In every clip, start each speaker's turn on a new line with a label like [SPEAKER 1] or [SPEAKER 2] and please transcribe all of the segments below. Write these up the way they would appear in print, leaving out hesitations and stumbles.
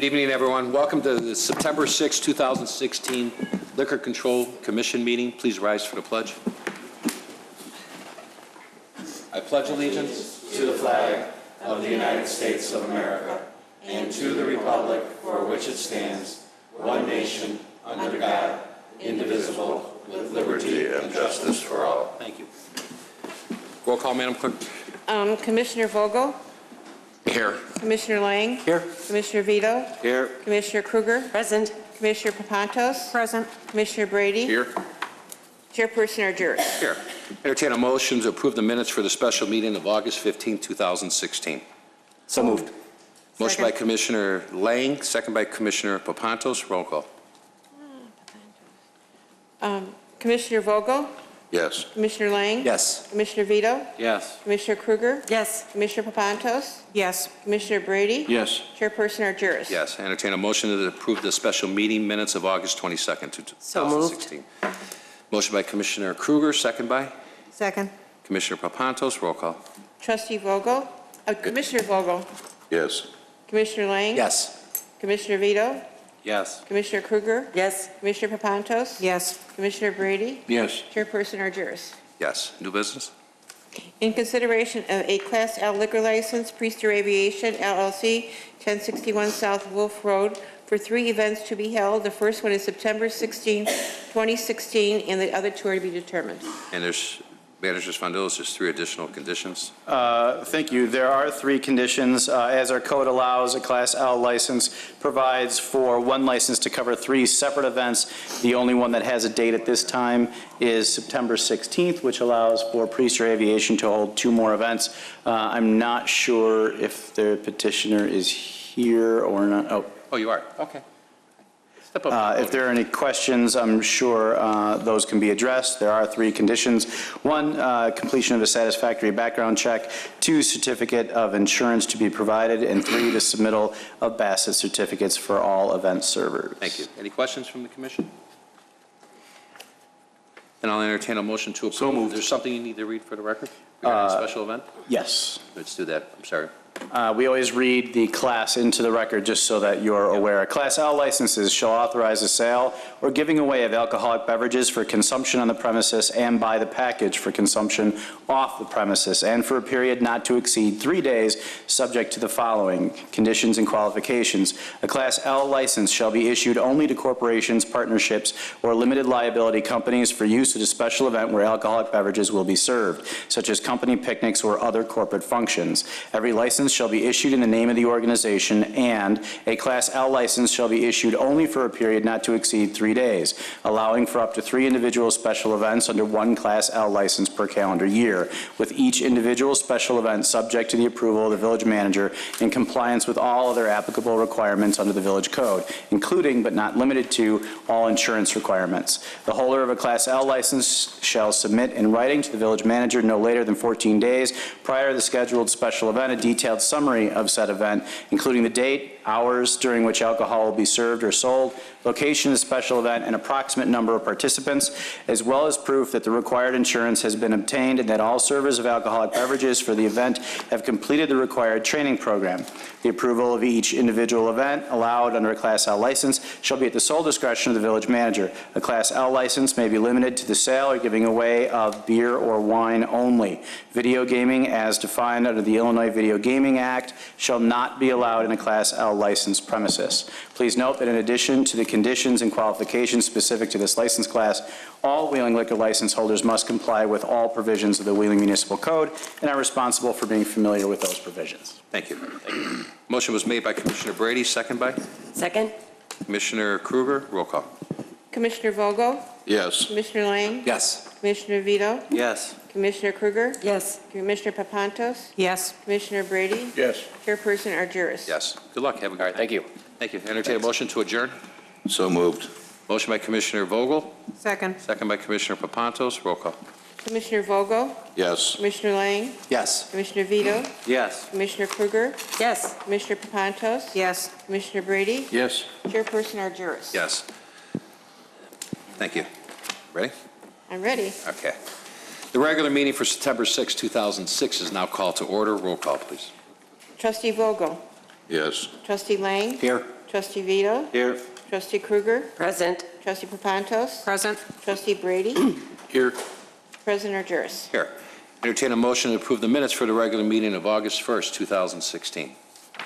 [SPEAKER 1] Good evening, everyone. Welcome to the September 6, 2016 Liquor Control Commission meeting. Please rise for the pledge. I pledge allegiance to the flag of the United States of America and to the republic for which it stands, one nation, under God, indivisible, with liberty and justice for all. Thank you. Roll call, Madam Clerk.
[SPEAKER 2] Commissioner Vogel?
[SPEAKER 1] Here.
[SPEAKER 2] Commissioner Lang?
[SPEAKER 1] Here.
[SPEAKER 2] Commissioner Vito?
[SPEAKER 1] Here.
[SPEAKER 2] Commissioner Kruger?
[SPEAKER 3] Present.
[SPEAKER 2] Commissioner Papantos?
[SPEAKER 3] Present.
[SPEAKER 2] Commissioner Brady?
[SPEAKER 1] Here.
[SPEAKER 2] Chairperson Argyris?
[SPEAKER 1] Here. Entertain a motion to approve the minutes for the special meeting of August 15, 2016.
[SPEAKER 3] So moved.
[SPEAKER 1] Motion by Commissioner Lang, second by Commissioner Papantos. Roll call.
[SPEAKER 2] Commissioner Vogel?
[SPEAKER 1] Yes.
[SPEAKER 2] Commissioner Lang?
[SPEAKER 1] Yes.
[SPEAKER 2] Commissioner Vito?
[SPEAKER 1] Yes.
[SPEAKER 2] Commissioner Kruger?
[SPEAKER 3] Yes.
[SPEAKER 2] Commissioner Papantos?
[SPEAKER 3] Yes.
[SPEAKER 2] Commissioner Brady?
[SPEAKER 1] Yes.
[SPEAKER 2] Chairperson Argyris?
[SPEAKER 1] Yes. Entertain a motion to approve the special meeting minutes of August 22nd, 2016. Motion by Commissioner Kruger, second by
[SPEAKER 3] Second.
[SPEAKER 1] Commissioner Papantos. Roll call.
[SPEAKER 2] Trustee Vogel? Commissioner Vogel?
[SPEAKER 1] Yes.
[SPEAKER 2] Commissioner Lang?
[SPEAKER 1] Yes.
[SPEAKER 2] Commissioner Vito?
[SPEAKER 1] Yes.
[SPEAKER 2] Commissioner Kruger?
[SPEAKER 3] Yes.
[SPEAKER 2] Commissioner Papantos?
[SPEAKER 3] Yes.
[SPEAKER 2] Commissioner Brady?
[SPEAKER 1] Yes.
[SPEAKER 2] Chairperson Argyris?
[SPEAKER 1] Yes. New business?
[SPEAKER 2] In consideration of a Class L liquor license, Priester Aviation LLC, 1061 South Wolf Road, for 3 events to be held. The first one is September 16, 2016, and the other 2 are to be determined.
[SPEAKER 1] And there's Manager's Fondulis, there's 3 additional conditions.
[SPEAKER 4] Thank you. There are 3 conditions. As our code allows, a Class L license provides for 1 license to cover 3 separate events. The only one that has a date at this time is September 16th, which allows for Priester Aviation to hold 2 more events. I'm not sure if the petitioner is here or not.
[SPEAKER 1] Oh, you are? Okay. Step up.
[SPEAKER 4] If there are any questions, I'm sure those can be addressed. There are 3 conditions. 1, completion of a satisfactory background check. 2, certificate of insurance to be provided. And 3, the submittal of Bassett certificates for all event servers.
[SPEAKER 1] Thank you. Any questions from the commission? Then I'll entertain a motion to approve. So moved. There's something you need to read for the record regarding a special event?
[SPEAKER 4] Yes.
[SPEAKER 1] Let's do that. I'm sorry.
[SPEAKER 4] We always read the class into the record just so that you're aware. Class L licenses shall authorize the sale or giving away of alcoholic beverages for consumption on the premises and by the package for consumption off the premises and for a period not to exceed 3 days, subject to the following conditions and qualifications. A Class L license shall be issued only to corporations, partnerships, or limited liability companies for use at a special event where alcoholic beverages will be served, such as company picnics or other corporate functions. Every license shall be issued in the name of the organization, and a Class L license shall be issued only for a period not to exceed 3 days, allowing for up to 3 individual special events under 1 Class L license per calendar year, with each individual special event subject to the approval of the village manager in compliance with all other applicable requirements under the village code, including but not limited to all insurance requirements. The holder of a Class L license shall submit in writing to the village manager no later than 14 days prior to the scheduled special event a detailed summary of said event, including the date, hours during which alcohol will be served or sold, location of the special event, and approximate number of participants, as well as proof that the required insurance has been obtained and that all servers of alcoholic beverages for the event have completed the required training program. The approval of each individual event allowed under a Class L license shall be at the sole discretion of the village manager. A Class L license may be limited to the sale or giving away of beer or wine only. Video gaming, as defined under the Illinois Video Gaming Act, shall not be allowed in a Class L licensed premises. Please note that in addition to the conditions and qualifications specific to this license class, all Wheeling liquor license holders must comply with all provisions of the Wheeling Municipal Code and are responsible for being familiar with those provisions.
[SPEAKER 1] Thank you. Thank you. Motion was made by Commissioner Brady, second by
[SPEAKER 3] Second.
[SPEAKER 1] Commissioner Kruger. Roll call.
[SPEAKER 2] Commissioner Vogel?
[SPEAKER 1] Yes.
[SPEAKER 2] Commissioner Lang?
[SPEAKER 1] Yes.
[SPEAKER 2] Commissioner Vito?
[SPEAKER 1] Yes.
[SPEAKER 2] Commissioner Kruger?
[SPEAKER 3] Yes.
[SPEAKER 2] Commissioner Papantos?
[SPEAKER 3] Yes.
[SPEAKER 2] Commissioner Brady?
[SPEAKER 1] Yes.
[SPEAKER 2] Chairperson Argyris?
[SPEAKER 1] Yes. Good luck. Have a good night.
[SPEAKER 5] Thank you.
[SPEAKER 1] Thank you. Entertain a motion to adjourn.
[SPEAKER 5] So moved.
[SPEAKER 1] Motion by Commissioner Vogel,
[SPEAKER 3] Second.
[SPEAKER 1] second by Commissioner Papantos. Roll call.
[SPEAKER 2] Commissioner Vogel?
[SPEAKER 5] Yes.
[SPEAKER 2] Commissioner Lang?
[SPEAKER 1] Yes.
[SPEAKER 2] Commissioner Vito?
[SPEAKER 1] Yes.
[SPEAKER 2] Commissioner Kruger?
[SPEAKER 3] Yes.
[SPEAKER 2] Commissioner Papantos?
[SPEAKER 3] Yes.
[SPEAKER 2] Commissioner Brady?
[SPEAKER 5] Yes.
[SPEAKER 2] Chairperson Argyris?
[SPEAKER 1] Yes. Thank you. Ready?
[SPEAKER 2] I'm ready.
[SPEAKER 1] Okay. The regular meeting for September 6, 2006 is now called to order. Roll call, please.
[SPEAKER 2] Trustee Vogel?
[SPEAKER 5] Yes.
[SPEAKER 2] Trustee Lang?
[SPEAKER 1] Here.
[SPEAKER 2] Trustee Vito?
[SPEAKER 4] Here.
[SPEAKER 2] Trustee Krueger?
[SPEAKER 3] Present.
[SPEAKER 2] Trustee Papantos?
[SPEAKER 3] Present.
[SPEAKER 2] Trustee Brady?
[SPEAKER 4] Here.
[SPEAKER 2] President Argyris?
[SPEAKER 1] Here. Entertain a motion to approve the minutes for the regular meeting of August 1st, 2016.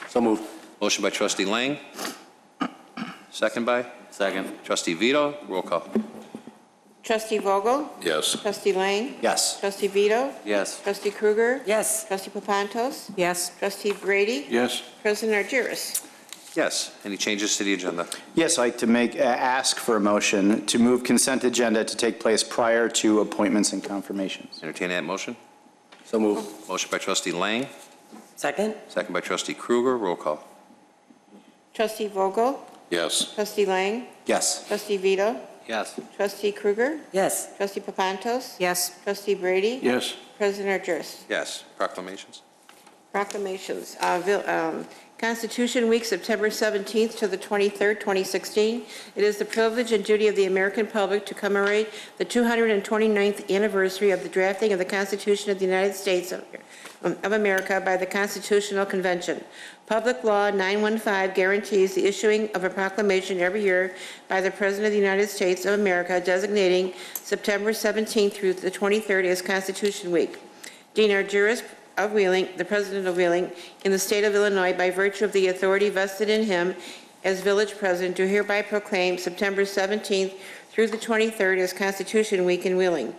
[SPEAKER 4] So moved.
[SPEAKER 1] Motion by Trustee Lang. Second by?
[SPEAKER 4] Second.
[SPEAKER 1] Trustee Vito. Roll call.
[SPEAKER 2] Trustee Vogel?
[SPEAKER 1] Yes.
[SPEAKER 2] Trustee Lang?
[SPEAKER 4] Yes.
[SPEAKER 2] Trustee Vito?
[SPEAKER 4] Yes.
[SPEAKER 2] Trustee Krueger?
[SPEAKER 3] Yes.
[SPEAKER 2] Trustee Papantos?
[SPEAKER 3] Yes.
[SPEAKER 2] Trustee Brady?
[SPEAKER 4] Yes.
[SPEAKER 2] President Argyris?
[SPEAKER 1] Yes. Any changes to the agenda?
[SPEAKER 4] Yes, I'd like to ask for a motion to move consent agenda to take place prior to appointments and confirmations.
[SPEAKER 1] Entertain that motion.
[SPEAKER 4] So moved.
[SPEAKER 1] Motion by Trustee Lang.
[SPEAKER 3] Second.
[SPEAKER 1] Second by Trustee Krueger. Roll call.
[SPEAKER 2] Trustee Vogel?
[SPEAKER 1] Yes.
[SPEAKER 2] Trustee Lang?
[SPEAKER 4] Yes.
[SPEAKER 2] Trustee Vito?
[SPEAKER 4] Yes.
[SPEAKER 2] Trustee Krueger?
[SPEAKER 3] Yes.
[SPEAKER 2] Trustee Papantos?
[SPEAKER 3] Yes.
[SPEAKER 2] Trustee Brady?
[SPEAKER 4] Yes.
[SPEAKER 2] President Argyris?
[SPEAKER 1] Yes. Proclamations.
[SPEAKER 2] Proclamations. Constitution Week, September 17th to the 23rd, 2016. It is the privilege and duty of the American public to commemorate the 229th anniversary of the drafting of the Constitution of the United States of America by the Constitutional Convention. Public Law 915 guarantees the issuing of a proclamation every year by the President of the United States of America designating September 17th through the 23rd as Constitution Week. Dean Argyris of Wheeling, the President of Wheeling, in the state of Illinois, by virtue of the authority vested in him as village president, do hereby proclaim September 17th through the 23rd as Constitution Week in Wheeling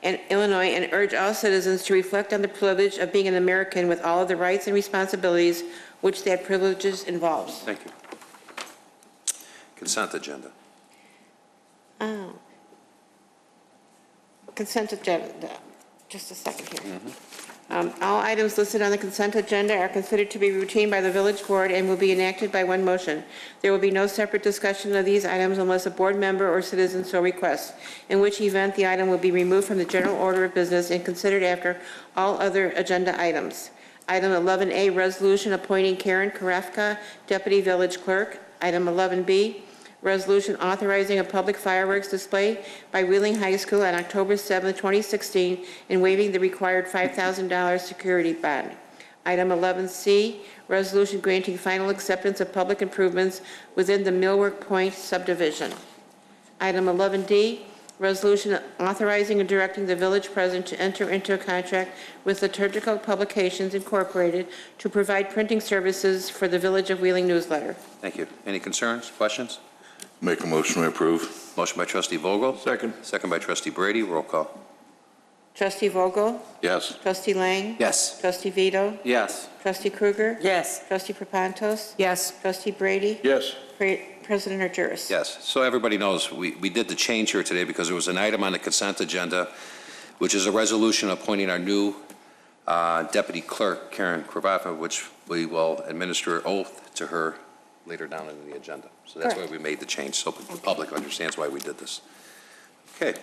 [SPEAKER 2] and Illinois, and urge all citizens to reflect on the privilege of being an American with all of the rights and responsibilities which that privilege involves.
[SPEAKER 1] Thank you. Consent agenda.
[SPEAKER 2] Consent agenda. Just a second here. All items listed on the consent agenda are considered to be routine by the village board and will be enacted by one motion. There will be no separate discussion of these items unless a board member or citizen so requests, in which event the item will be removed from the general order of business and considered after all other agenda items. Item 11A, resolution appointing Karen Karafka, Deputy Village Clerk. Item 11B, resolution authorizing a public fireworks display by Wheeling High School on October 7, 2016, and waiving the required $5,000 security bond. Item 11C, resolution granting final acceptance of public improvements within the Millwork Point subdivision. Item 11D, resolution authorizing and directing the village president to enter into a contract with Liturgical Publications Incorporated to provide printing services for the Village of Wheeling newsletter.
[SPEAKER 1] Thank you. Any concerns, questions?
[SPEAKER 5] Make a motion to approve.
[SPEAKER 1] Motion by Trustee Vogel.
[SPEAKER 5] Second.
[SPEAKER 1] Second by Trustee Brady. Roll call.
[SPEAKER 2] Trustee Vogel?
[SPEAKER 5] Yes.
[SPEAKER 2] Trustee Lang?
[SPEAKER 4] Yes.
[SPEAKER 2] Trustee Vito?
[SPEAKER 4] Yes.
[SPEAKER 2] Trustee Krueger?
[SPEAKER 3] Yes.
[SPEAKER 2] Trustee Papantos?
[SPEAKER 3] Yes.
[SPEAKER 2] Trustee Brady?
[SPEAKER 5] Yes.
[SPEAKER 2] President Argyris?
[SPEAKER 1] Yes. So everybody knows, we did the change here today because there was an item on the consent agenda, which is a resolution appointing our new deputy clerk, Karen Kravafa, which we will administer oath to her later down in the agenda. So that's why we made the change, so the public understands why we did this. Okay.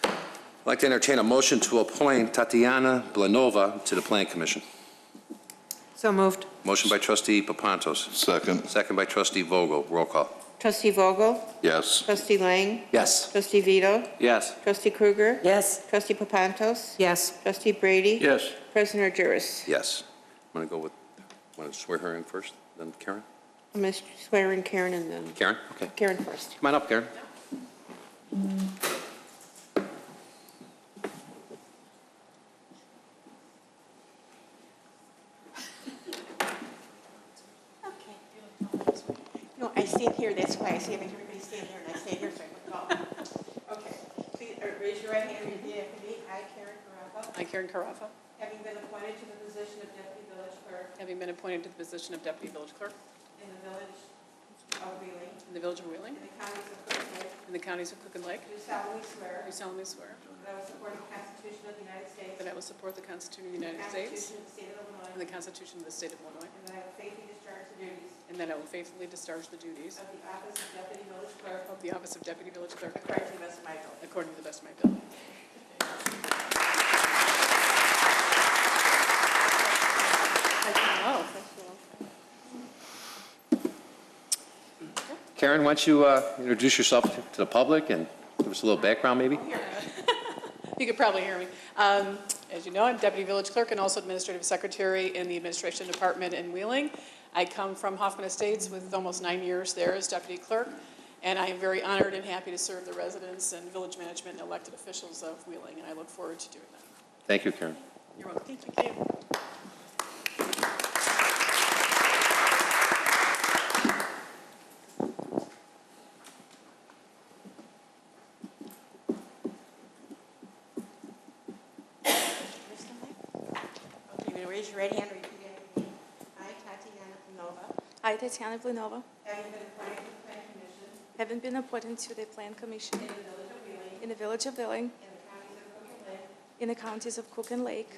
[SPEAKER 1] I'd like to entertain a motion to appoint Tatiana Blanova to the Plan Commission.
[SPEAKER 3] So moved.
[SPEAKER 1] Motion by Trustee Papantos.
[SPEAKER 5] Second.
[SPEAKER 1] Second by Trustee Vogel. Roll call.
[SPEAKER 2] Trustee Vogel?
[SPEAKER 5] Yes.
[SPEAKER 2] Trustee Lang?
[SPEAKER 4] Yes.
[SPEAKER 2] Trustee Vito?
[SPEAKER 4] Yes.
[SPEAKER 2] Trustee Krueger?
[SPEAKER 3] Yes.
[SPEAKER 2] Trustee Papantos?
[SPEAKER 3] Yes.
[SPEAKER 2] Trustee Brady?
[SPEAKER 5] Yes.
[SPEAKER 2] President Argyris?
[SPEAKER 1] Yes. I'm going to go with, want to swear her in first, then Karen?
[SPEAKER 2] I'm going to swear in Karen and then
[SPEAKER 1] Karen? Okay.
[SPEAKER 2] Karen first.
[SPEAKER 1] Come on up, Karen.
[SPEAKER 2] No, I stand here, that's why I say everybody stand here and I stand here so I can call. Okay, please raise your right hand and repeat after me. I, Karen Carafa,
[SPEAKER 6] I, Karen Carafa,
[SPEAKER 2] having been appointed to the position of Deputy Village Clerk
[SPEAKER 6] having been appointed to the position of Deputy Village Clerk
[SPEAKER 2] in the Village of Wheeling,
[SPEAKER 6] in the Village of Wheeling,
[SPEAKER 2] in the counties of Cook and Lake,
[SPEAKER 6] in the counties of Cook and Lake,
[SPEAKER 2] do solemnly swear
[SPEAKER 6] do solemnly swear
[SPEAKER 2] that I will support the Constitution of the United States,
[SPEAKER 6] that I will support the Constitution of the United States
[SPEAKER 2] Constitution of the State of Illinois,
[SPEAKER 6] and the Constitution of the State of Illinois,
[SPEAKER 2] and that I will faithfully discharge the duties
[SPEAKER 6] and that I will faithfully discharge the duties
[SPEAKER 2] of the office of Deputy Village Clerk
[SPEAKER 6] of the office of Deputy Village Clerk
[SPEAKER 2] according to the best of my ability.
[SPEAKER 6] according to the best of my ability.
[SPEAKER 1] Karen, why don't you introduce yourself to the public and give us a little background, maybe?
[SPEAKER 6] You could probably hear me. As you know, I'm Deputy Village Clerk and also Administrative Secretary in the Administration Department in Wheeling. I come from Hoffman Estates with almost 9 years there as deputy clerk, and I am very honored and happy to serve the residents and village management and elected officials of Wheeling, and I look forward to doing that.
[SPEAKER 1] Thank you, Karen.
[SPEAKER 6] You're welcome. Thank you.
[SPEAKER 2] Okay, you raise your right hand and repeat after me. I, Tatiana Planova,
[SPEAKER 7] I, Tatiana Vlinova,
[SPEAKER 2] having been appointed to the Plan Commission
[SPEAKER 7] having been appointed to the Plan Commission
[SPEAKER 2] in the village of Wheeling,
[SPEAKER 7] in the villages of Cook and Lake,
[SPEAKER 2] in the counties of Cook and Lake,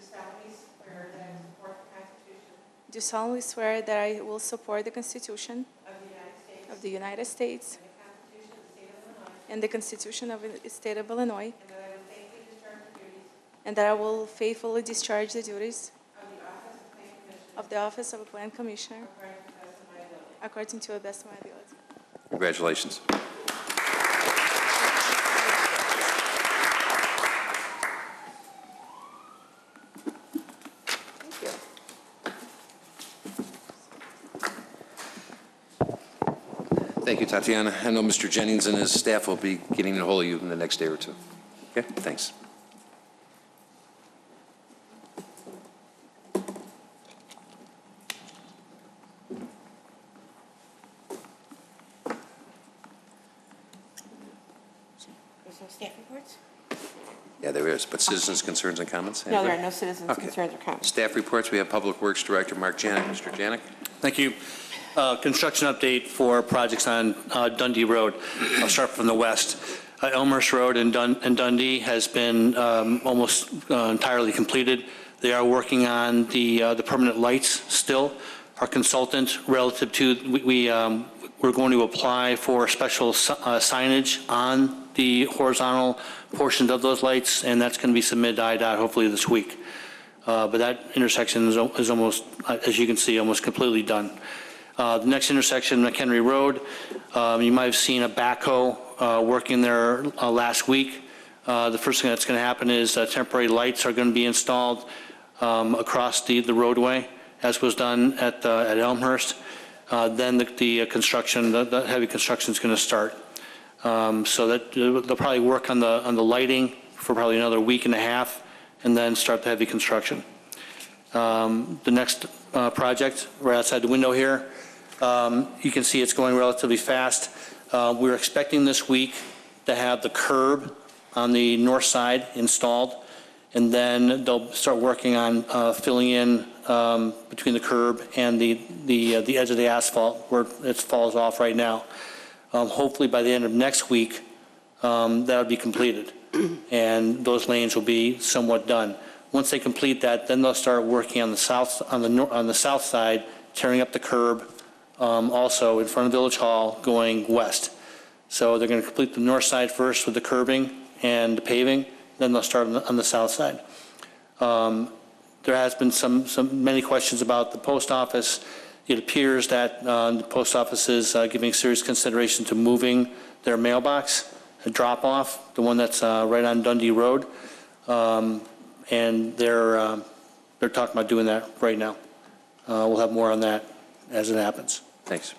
[SPEAKER 7] do solemnly swear that I will support the Constitution
[SPEAKER 2] of the United States
[SPEAKER 7] of the United States and the Constitution of the State of Illinois,
[SPEAKER 2] and that I will faithfully
[SPEAKER 7] and that I will faithfully discharge the duties
[SPEAKER 2] of the office of Plan Commissioner
[SPEAKER 7] of the office of a Plan Commissioner
[SPEAKER 2] according to the best of my ability.
[SPEAKER 1] Congratulations.
[SPEAKER 2] Thank you.
[SPEAKER 1] Thank you, Tatiana. I know Mr. Jennings and his staff will be getting a hold of you in the next day or two. Okay, thanks.
[SPEAKER 2] There's no staff reports?
[SPEAKER 1] Yeah, there is, but citizens' concerns and comments?
[SPEAKER 2] No, there are no citizens'
[SPEAKER 1] Okay.
[SPEAKER 2] concerns or comments.
[SPEAKER 1] Staff reports, we have Public Works Director Mark Janik. Mr. Janik?
[SPEAKER 8] Thank you. Construction update for projects on Dundee Road. I'll start from the west. Elmhurst Road in Dundee has been almost entirely completed. They are working on the permanent lights still. Our consultant, relative to, we're going to apply for special signage on the horizontal portions of those lights, and that's going to be submitted to IDOT hopefully this week. But that intersection is almost, as you can see, almost completely done. The next intersection, McHenry Road, you might have seen a backhoe working there last week. The first thing that's going to happen is temporary lights are going to be installed across the roadway, as was done at Elmhurst. Then the construction, the heavy construction is going to start. So that they'll probably work on the lighting for probably another week and a half, and then start the heavy construction. The next project, right outside the window here, you can see it's going relatively fast. We're expecting this week to have the curb on the north side installed, and then they'll start working on filling in between the curb and the edge of the asphalt where it falls off right now. Hopefully by the end of next week, that'll be completed, and those lanes will be somewhat done. Once they complete that, then they'll start working on the south side, tearing up the curb, also in front of Village Hall, going west. So they're going to complete the north side first with the curbing and the paving, then they'll start on the south side. There has been many questions about the post office. It appears that the post office is giving serious consideration to moving their mailbox, a drop-off, the one that's right on Dundee Road, and they're talking about doing that right now. We'll have more on that as it happens.
[SPEAKER 1] Thanks.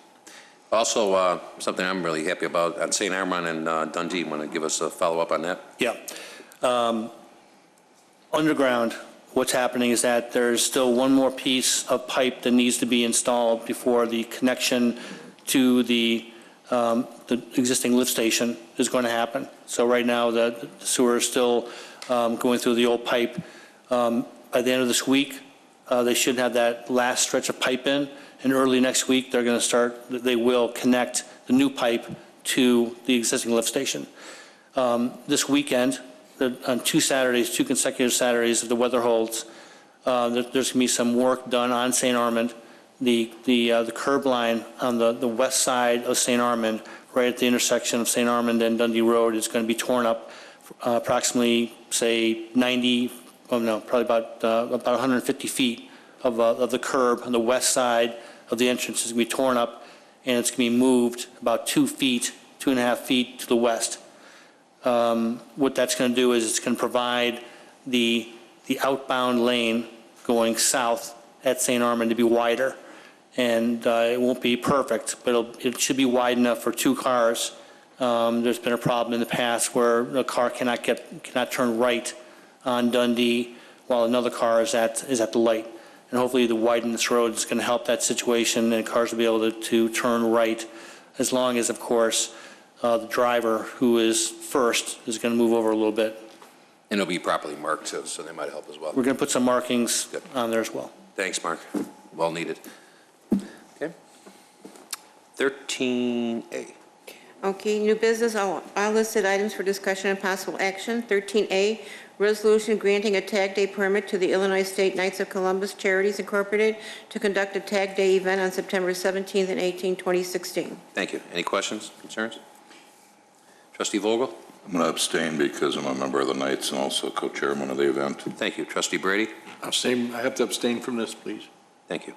[SPEAKER 1] Also, something I'm really happy about on St. Armand and Dundee. Want to give us a follow-up on that?
[SPEAKER 8] Yeah. Underground, what's happening is that there's still one more piece of pipe that needs to be installed before the connection to the existing lift station is going to happen. So right now, the sewer is still going through the old pipe. By the end of this week, they should have that last stretch of pipe in, and early next week, they will connect the new pipe to the existing lift station. This weekend, on two consecutive Saturdays, if the weather holds, there's going to be some work done on St. Armand. The curb line on the west side of St. Armand, right at the intersection of St. Armand and Dundee Road, is going to be torn up approximately, say, probably about 150 feet of the curb on the west side of the entrance is going to be torn up, and it's going to be moved about 2.5 feet to the west. What that's going to do is it's going to provide the outbound lane going south at St. Armand to be wider, and it won't be perfect, but it should be wide enough for two cars. There's been a problem in the past where a car cannot turn right on Dundee while another car is at the light. And hopefully the widen this road is going to help that situation, and cars will be able to turn right, as long as, of course, the driver, who is first, is going to move over a little bit.
[SPEAKER 1] And it'll be properly marked too, so they might help as well.
[SPEAKER 8] We're going to put some markings
[SPEAKER 1] Good.
[SPEAKER 8] on there as well.
[SPEAKER 1] Thanks, Mark. Well needed. Okay. 13A.
[SPEAKER 2] Okay, new business, all listed items for discussion and possible action. 13A, resolution granting a Tag Day permit to the Illinois State Knights of Columbus Charities Incorporated to conduct a Tag Day event on September 17th and 18th, 2016.
[SPEAKER 1] Thank you. Any questions, concerns? Trustee Vogel?
[SPEAKER 5] I'm going to abstain because I'm a member of the Knights and also co-chairman of the event.
[SPEAKER 1] Thank you. Trustee Brady?
[SPEAKER 9] Abstain, I have to abstain from this, please.
[SPEAKER 1] Thank you.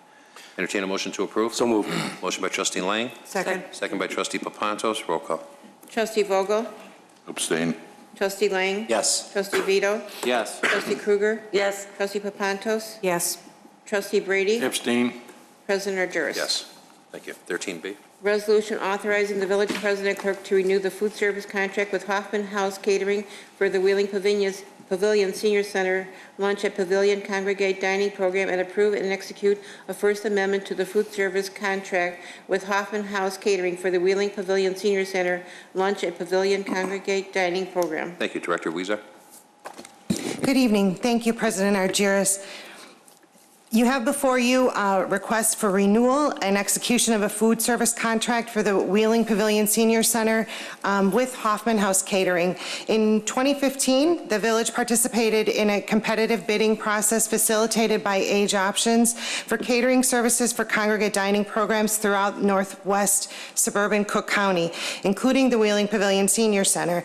[SPEAKER 1] Entertain a motion to approve?
[SPEAKER 9] So moved.
[SPEAKER 1] Motion by Trustee Lang,
[SPEAKER 2] Second.
[SPEAKER 1] second by Trustee Papantos. Roll call.
[SPEAKER 2] Trustee Vogel?
[SPEAKER 5] Abstain?
[SPEAKER 2] Trustee Lang?
[SPEAKER 9] Yes.
[SPEAKER 2] Trustee Vito?
[SPEAKER 9] Yes.
[SPEAKER 2] Trustee Krueger?
[SPEAKER 3] Yes.
[SPEAKER 2] Trustee Papantos?
[SPEAKER 3] Yes.
[SPEAKER 2] Trustee Brady?
[SPEAKER 9] Abstain.
[SPEAKER 2] President Argyris?
[SPEAKER 1] Yes. Thank you. 13B.
[SPEAKER 2] Resolution authorizing the village president clerk to renew the food service contract with Hoffman House Catering for the Wheeling Pavilion Senior Center Lunch at Pavilion Congregate Dining Program, and approve and execute a First Amendment to the food service contract with Hoffman House Catering for the Wheeling Pavilion Senior Center Lunch at Pavilion Congregate Dining Program.
[SPEAKER 1] Thank you. Director Weezer?
[SPEAKER 10] Good evening. Thank you, President Argyris. You have before you a request for renewal and execution of a food service contract for the Wheeling Pavilion Senior Center with Hoffman House Catering. In 2015, the village participated in a competitive bidding process facilitated by Age Options for catering services for congregate dining programs throughout northwest suburban Cook County, including the Wheeling Pavilion Senior Center.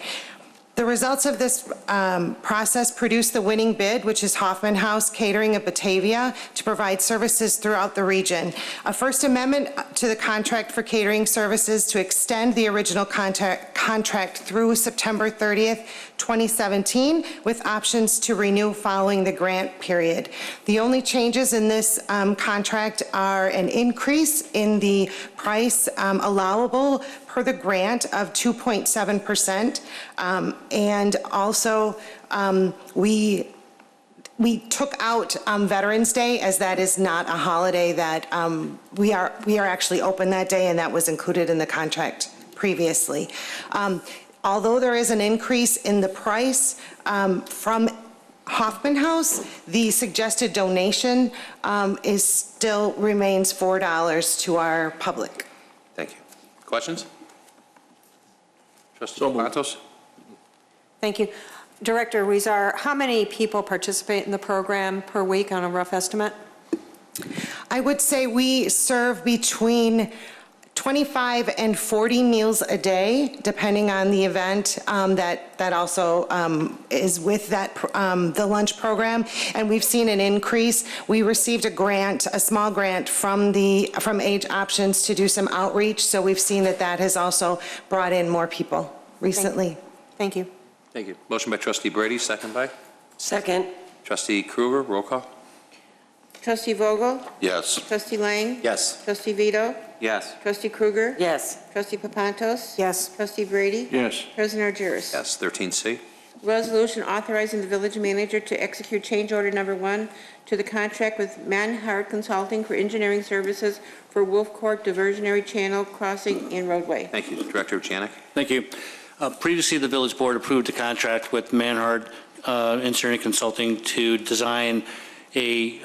[SPEAKER 10] The results of this process produced the winning bid, which is Hoffman House Catering of Batavia, to provide services throughout the region. A First Amendment to the contract for catering services to extend the original contract through September 30th, 2017, with options to renew following the grant period. The only changes in this contract are an increase in the price allowable per the grant of 2.7%, and also we took out Veterans Day, as that is not a holiday that we are actually open that day, and that was included in the contract previously. Although there is an increase in the price from Hoffman House, the suggested donation still remains $4 to our public.
[SPEAKER 1] Thank you. Questions? Trustee
[SPEAKER 9] So moved.
[SPEAKER 1] Papantos?
[SPEAKER 3] Thank you. Director Weezer, how many people participate in the program per week on a rough estimate?
[SPEAKER 10] I would say we serve between 25 and 40 meals a day, depending on the event. That also is with that the lunch program, and we've seen an increase. We received a grant, a small grant from Age Options to do some outreach, so we've seen that has also brought in more people recently.
[SPEAKER 3] Thank you.
[SPEAKER 1] Thank you. Motion by Trustee Brady, second by
[SPEAKER 3] Second.
[SPEAKER 1] Trustee Krueger. Roll call.
[SPEAKER 2] Trustee Vogel?
[SPEAKER 5] Yes.
[SPEAKER 2] Trustee Lang?
[SPEAKER 9] Yes.
[SPEAKER 2] Trustee Vito?
[SPEAKER 9] Yes.
[SPEAKER 2] Trustee Krueger?
[SPEAKER 3] Yes.
[SPEAKER 2] Trustee Papantos?
[SPEAKER 3] Yes.
[SPEAKER 2] Trustee Brady?
[SPEAKER 9] Yes.
[SPEAKER 2] President Argyris?
[SPEAKER 1] Yes. 13C.
[SPEAKER 2] Resolution authorizing the village manager to execute change order number 1 to the contract with Manhart Consulting for engineering services for Wolf Court Diversionary Channel Crossing and Roadway.
[SPEAKER 1] Thank you. Director Janik?
[SPEAKER 8] Thank you. Previously, the village board approved a contract with Manhart Engineering Consulting to design a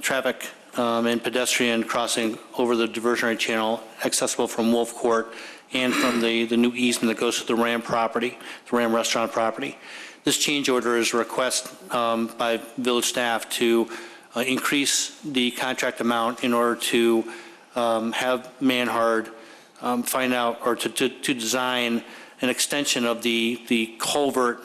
[SPEAKER 8] traffic and pedestrian crossing over the diversionary channel accessible from Wolf Court and from the new easement that goes to the Ram property, the Ram restaurant property. This change order is a request by village staff to increase the contract amount in order to have Manhart find out, or to design an extension of the culvert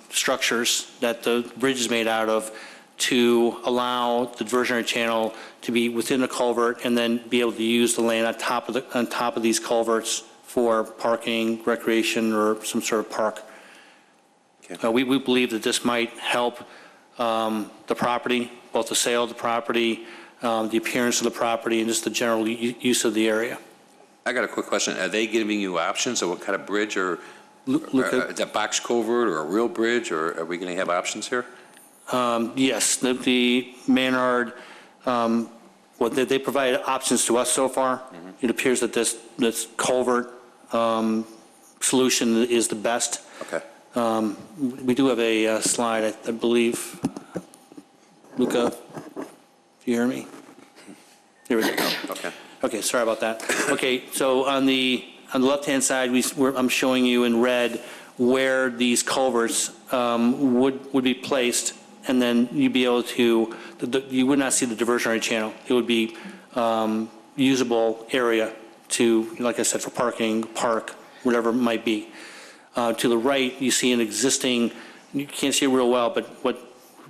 [SPEAKER 8] structures that the bridge is made out of, to allow the diversionary channel to be within the culvert and then be able to use the land on top of these culverts for parking, recreation, or some sort of park.
[SPEAKER 1] Okay.
[SPEAKER 8] We believe that this might help the property, both the sale of the property, the appearance of the property, and just the general use of the area.
[SPEAKER 1] I got a quick question. Are they giving you options of what kind of bridge or
[SPEAKER 8] Look
[SPEAKER 1] is that box culvert or a real bridge, or are we going to have options here?
[SPEAKER 8] Yes, the Manhard, well, they provided options to us so far. It appears that this culvert solution is the best.
[SPEAKER 1] Okay.
[SPEAKER 8] We do have a slide, I believe. Luca, do you hear me? Here we go.
[SPEAKER 1] Okay.
[SPEAKER 8] Okay, sorry about that. Okay, so on the left-hand side, I'm showing you in red where these culverts would be placed, and then you'd be able to, you would not see the diversionary channel. It would be usable area to, like I said, for parking, park, whatever it might be. To the right, you see an existing, you can't see it real well, but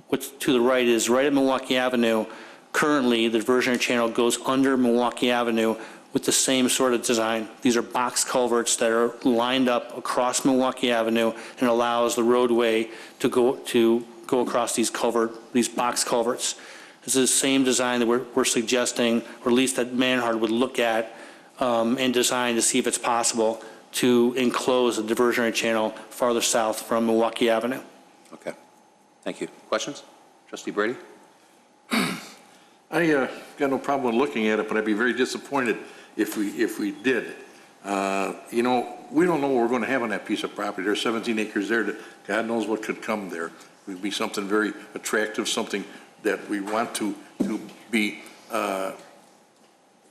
[SPEAKER 8] what's to the right is right at Milwaukee Avenue. Currently, the diversionary channel goes under Milwaukee Avenue with the same sort of design. These are box culverts that are lined up across Milwaukee Avenue and allows the roadway to go across these box culverts. This is the same design that we're suggesting, or at least that Manhard would look at and design to see if it's possible to enclose the diversionary channel farther south from Milwaukee Avenue.
[SPEAKER 1] Okay. Thank you. Questions? Trustee Brady?
[SPEAKER 9] I got no problem with looking at it, but I'd be very disappointed if we did. You know, we don't know what we're going to have on that piece of property. There's 17 acres there. That God knows what could come there. It would be something very attractive, something that we want to be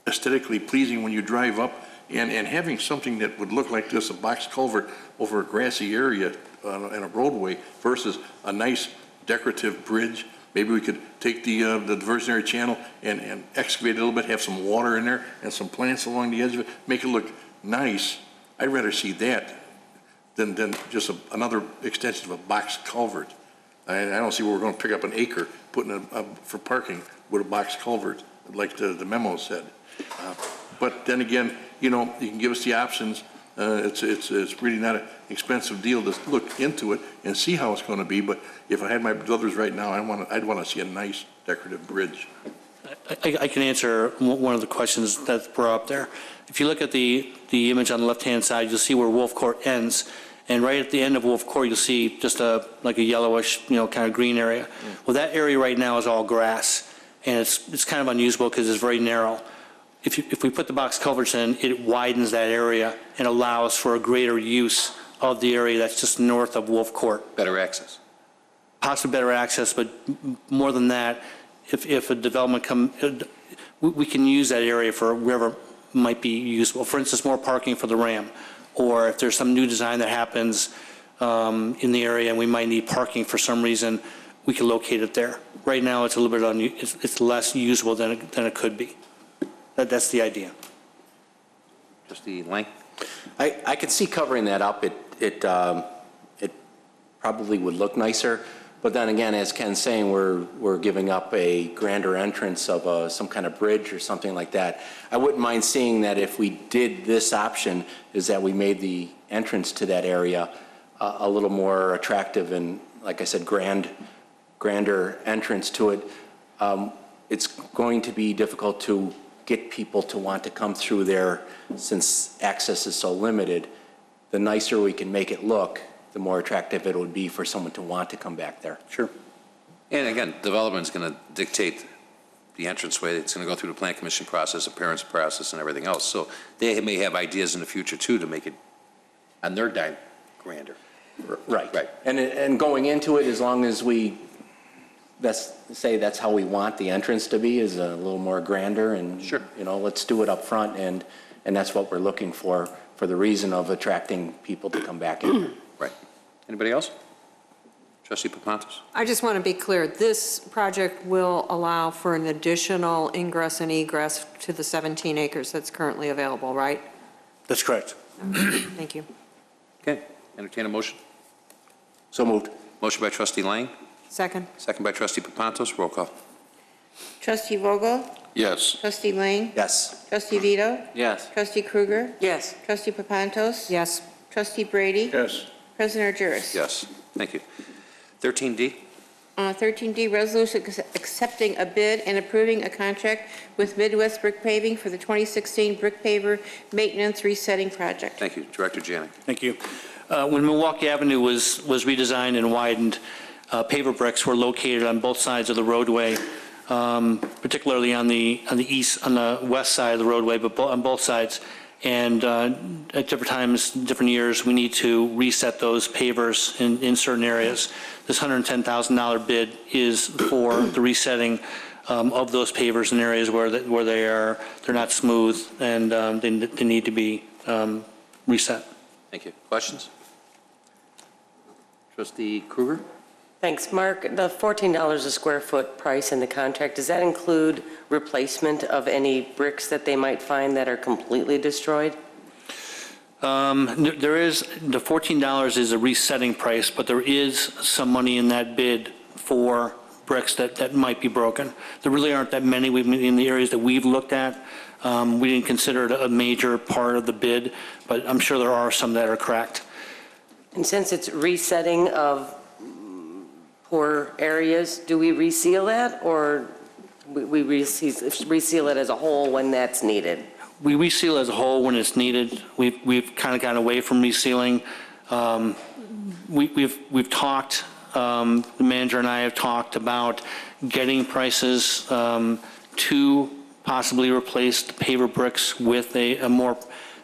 [SPEAKER 9] aesthetically pleasing when you drive up, and having something that would look like this, a box culvert over a grassy area in a roadway versus a nice decorative bridge. Maybe we could take the diversionary channel and excavate it a little bit, have some water in there and some plants along the edge of it, make it look nice. I'd rather see that than just another extension of a box culvert. I don't see where we're going to pick up an acre, putting for parking with a box culvert, like the memo said. But then again, you know, you can give us the options. It's really not an expensive deal to look into it and see how it's going to be. But if I had my druthers right now, I'd want to see a nice decorative bridge.
[SPEAKER 8] I can answer one of the questions that's brought up there. If you look at the image on the left-hand side, you'll see where Wolf Court ends. And right at the end of Wolf Court, you'll see just like a yellowish, kind of green area. Well, that area right now is all grass, and it's kind of unusable because it's very narrow. If we put the box culverts in, it widens that area and allows for a greater use of the area that's just north of Wolf Court.
[SPEAKER 1] Better access.
[SPEAKER 8] Possibly better access, but more than that, if a development we can use that area for wherever might be usable. For instance, more parking for the Ram, or if there's some new design that happens in the area and we might need parking for some reason, we can locate it there. Right now, it's a little bit it's less usable than it could be. That's the idea.
[SPEAKER 1] Trustee Lang?
[SPEAKER 11] I could see covering that up. It probably would look nicer. But then again, as Ken's saying, we're giving up a grander entrance of some kind of bridge or something like that. I wouldn't mind seeing that if we did this option, is that we made the entrance to that area a little more attractive and, like I said, grander entrance to it. It's going to be difficult to get people to want to come through there since access is so limited. The nicer we can make it look, the more attractive it would be for someone to want to come back there.
[SPEAKER 8] Sure.
[SPEAKER 1] And again, development's going to dictate the entranceway. It's going to go through the plan commission process, appearance process, and everything else. So they may have ideas in the future too to make it on their dime grander.
[SPEAKER 11] Right.
[SPEAKER 1] Right.
[SPEAKER 11] And going into it, as long as we say that's how we want the entrance to be, is a little more grander, and
[SPEAKER 1] sure,
[SPEAKER 11] let's do it up front, and that's what we're looking for the reason of attracting people to come back in.
[SPEAKER 1] Right. Anybody else? Trustee Papantos?
[SPEAKER 3] I just want to be clear, this project will allow for an additional ingress and egress to the 17 acres that's currently available, right?
[SPEAKER 8] That's correct.
[SPEAKER 3] Thank you.
[SPEAKER 1] Okay. Entertain a motion.
[SPEAKER 11] So moved.
[SPEAKER 1] Motion by Trustee Lang.
[SPEAKER 3] Second.
[SPEAKER 1] Second by Trustee Papantos. Roll call.
[SPEAKER 2] Trustee Vogel?
[SPEAKER 5] Yes.
[SPEAKER 2] Trustee Lang?
[SPEAKER 11] Yes.
[SPEAKER 2] Trustee Vito?
[SPEAKER 11] Yes.
[SPEAKER 2] Trustee Krueger?
[SPEAKER 3] Yes.
[SPEAKER 2] Trustee Papantos?
[SPEAKER 3] Yes.
[SPEAKER 2] Trustee Brady?
[SPEAKER 9] Yes.
[SPEAKER 2] President Argyris?
[SPEAKER 1] Yes. Thank you. 13D.
[SPEAKER 2] 13D, resolution accepting a bid and approving a contract with Midwest Brick Paving for the 2016 brick paver maintenance resetting project.
[SPEAKER 1] Thank you. Director Janik.
[SPEAKER 8] Thank you. When Milwaukee Avenue was redesigned and widened, paver bricks were located on both sides of the roadway, particularly on the west side of the roadway, but on both sides. And at different times, different years, we need to reset those pavers in certain areas. This $110,000 bid is for the resetting of those pavers in areas where they're not smooth and they need to be reset.
[SPEAKER 1] Thank you. Questions? Trustee Kruger?
[SPEAKER 12] Thanks. Mark, the $14 a square foot price in the contract, does that include replacement of any bricks that they might find that are completely destroyed?
[SPEAKER 8] There is, the $14 is a resetting price, but there is some money in that bid for bricks that might be broken. There really aren't that many in the areas that we've looked at. We didn't consider it a major part of the bid, but I'm sure there are some that are cracked.
[SPEAKER 12] And since it's resetting of poor areas, do we reseal that, or we reseal it as a whole when that's needed?
[SPEAKER 8] We reseal as a whole when it's needed. We've kind of gotten away from resealing. We've talked, the manager and I have talked about getting prices to possibly replace the paver bricks with a more,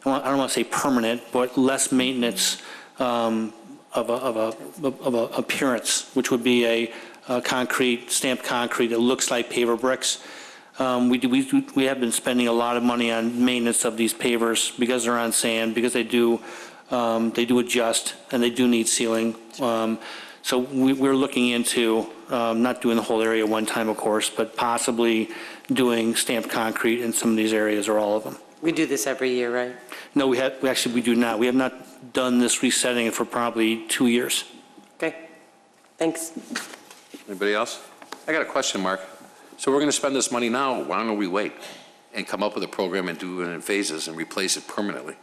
[SPEAKER 8] I don't want to say permanent, but less maintenance of a appearance, which would be a concrete, stamped concrete that looks like paver bricks. We have been spending a lot of money on maintenance of these pavers because they're on sand, because they do adjust and they do need sealing. So we're looking into not doing the whole area one time, of course, but possibly doing stamped concrete in some of these areas or all of them.
[SPEAKER 12] We do this every year, right?
[SPEAKER 8] No, we do not. We have not done this resetting for probably 2 years.
[SPEAKER 12] Okay, thanks.
[SPEAKER 1] Anybody else? I got a question, Mark. So we're going to spend this money now. Why don't we wait and come up with a program and do it in phases and replace it permanently?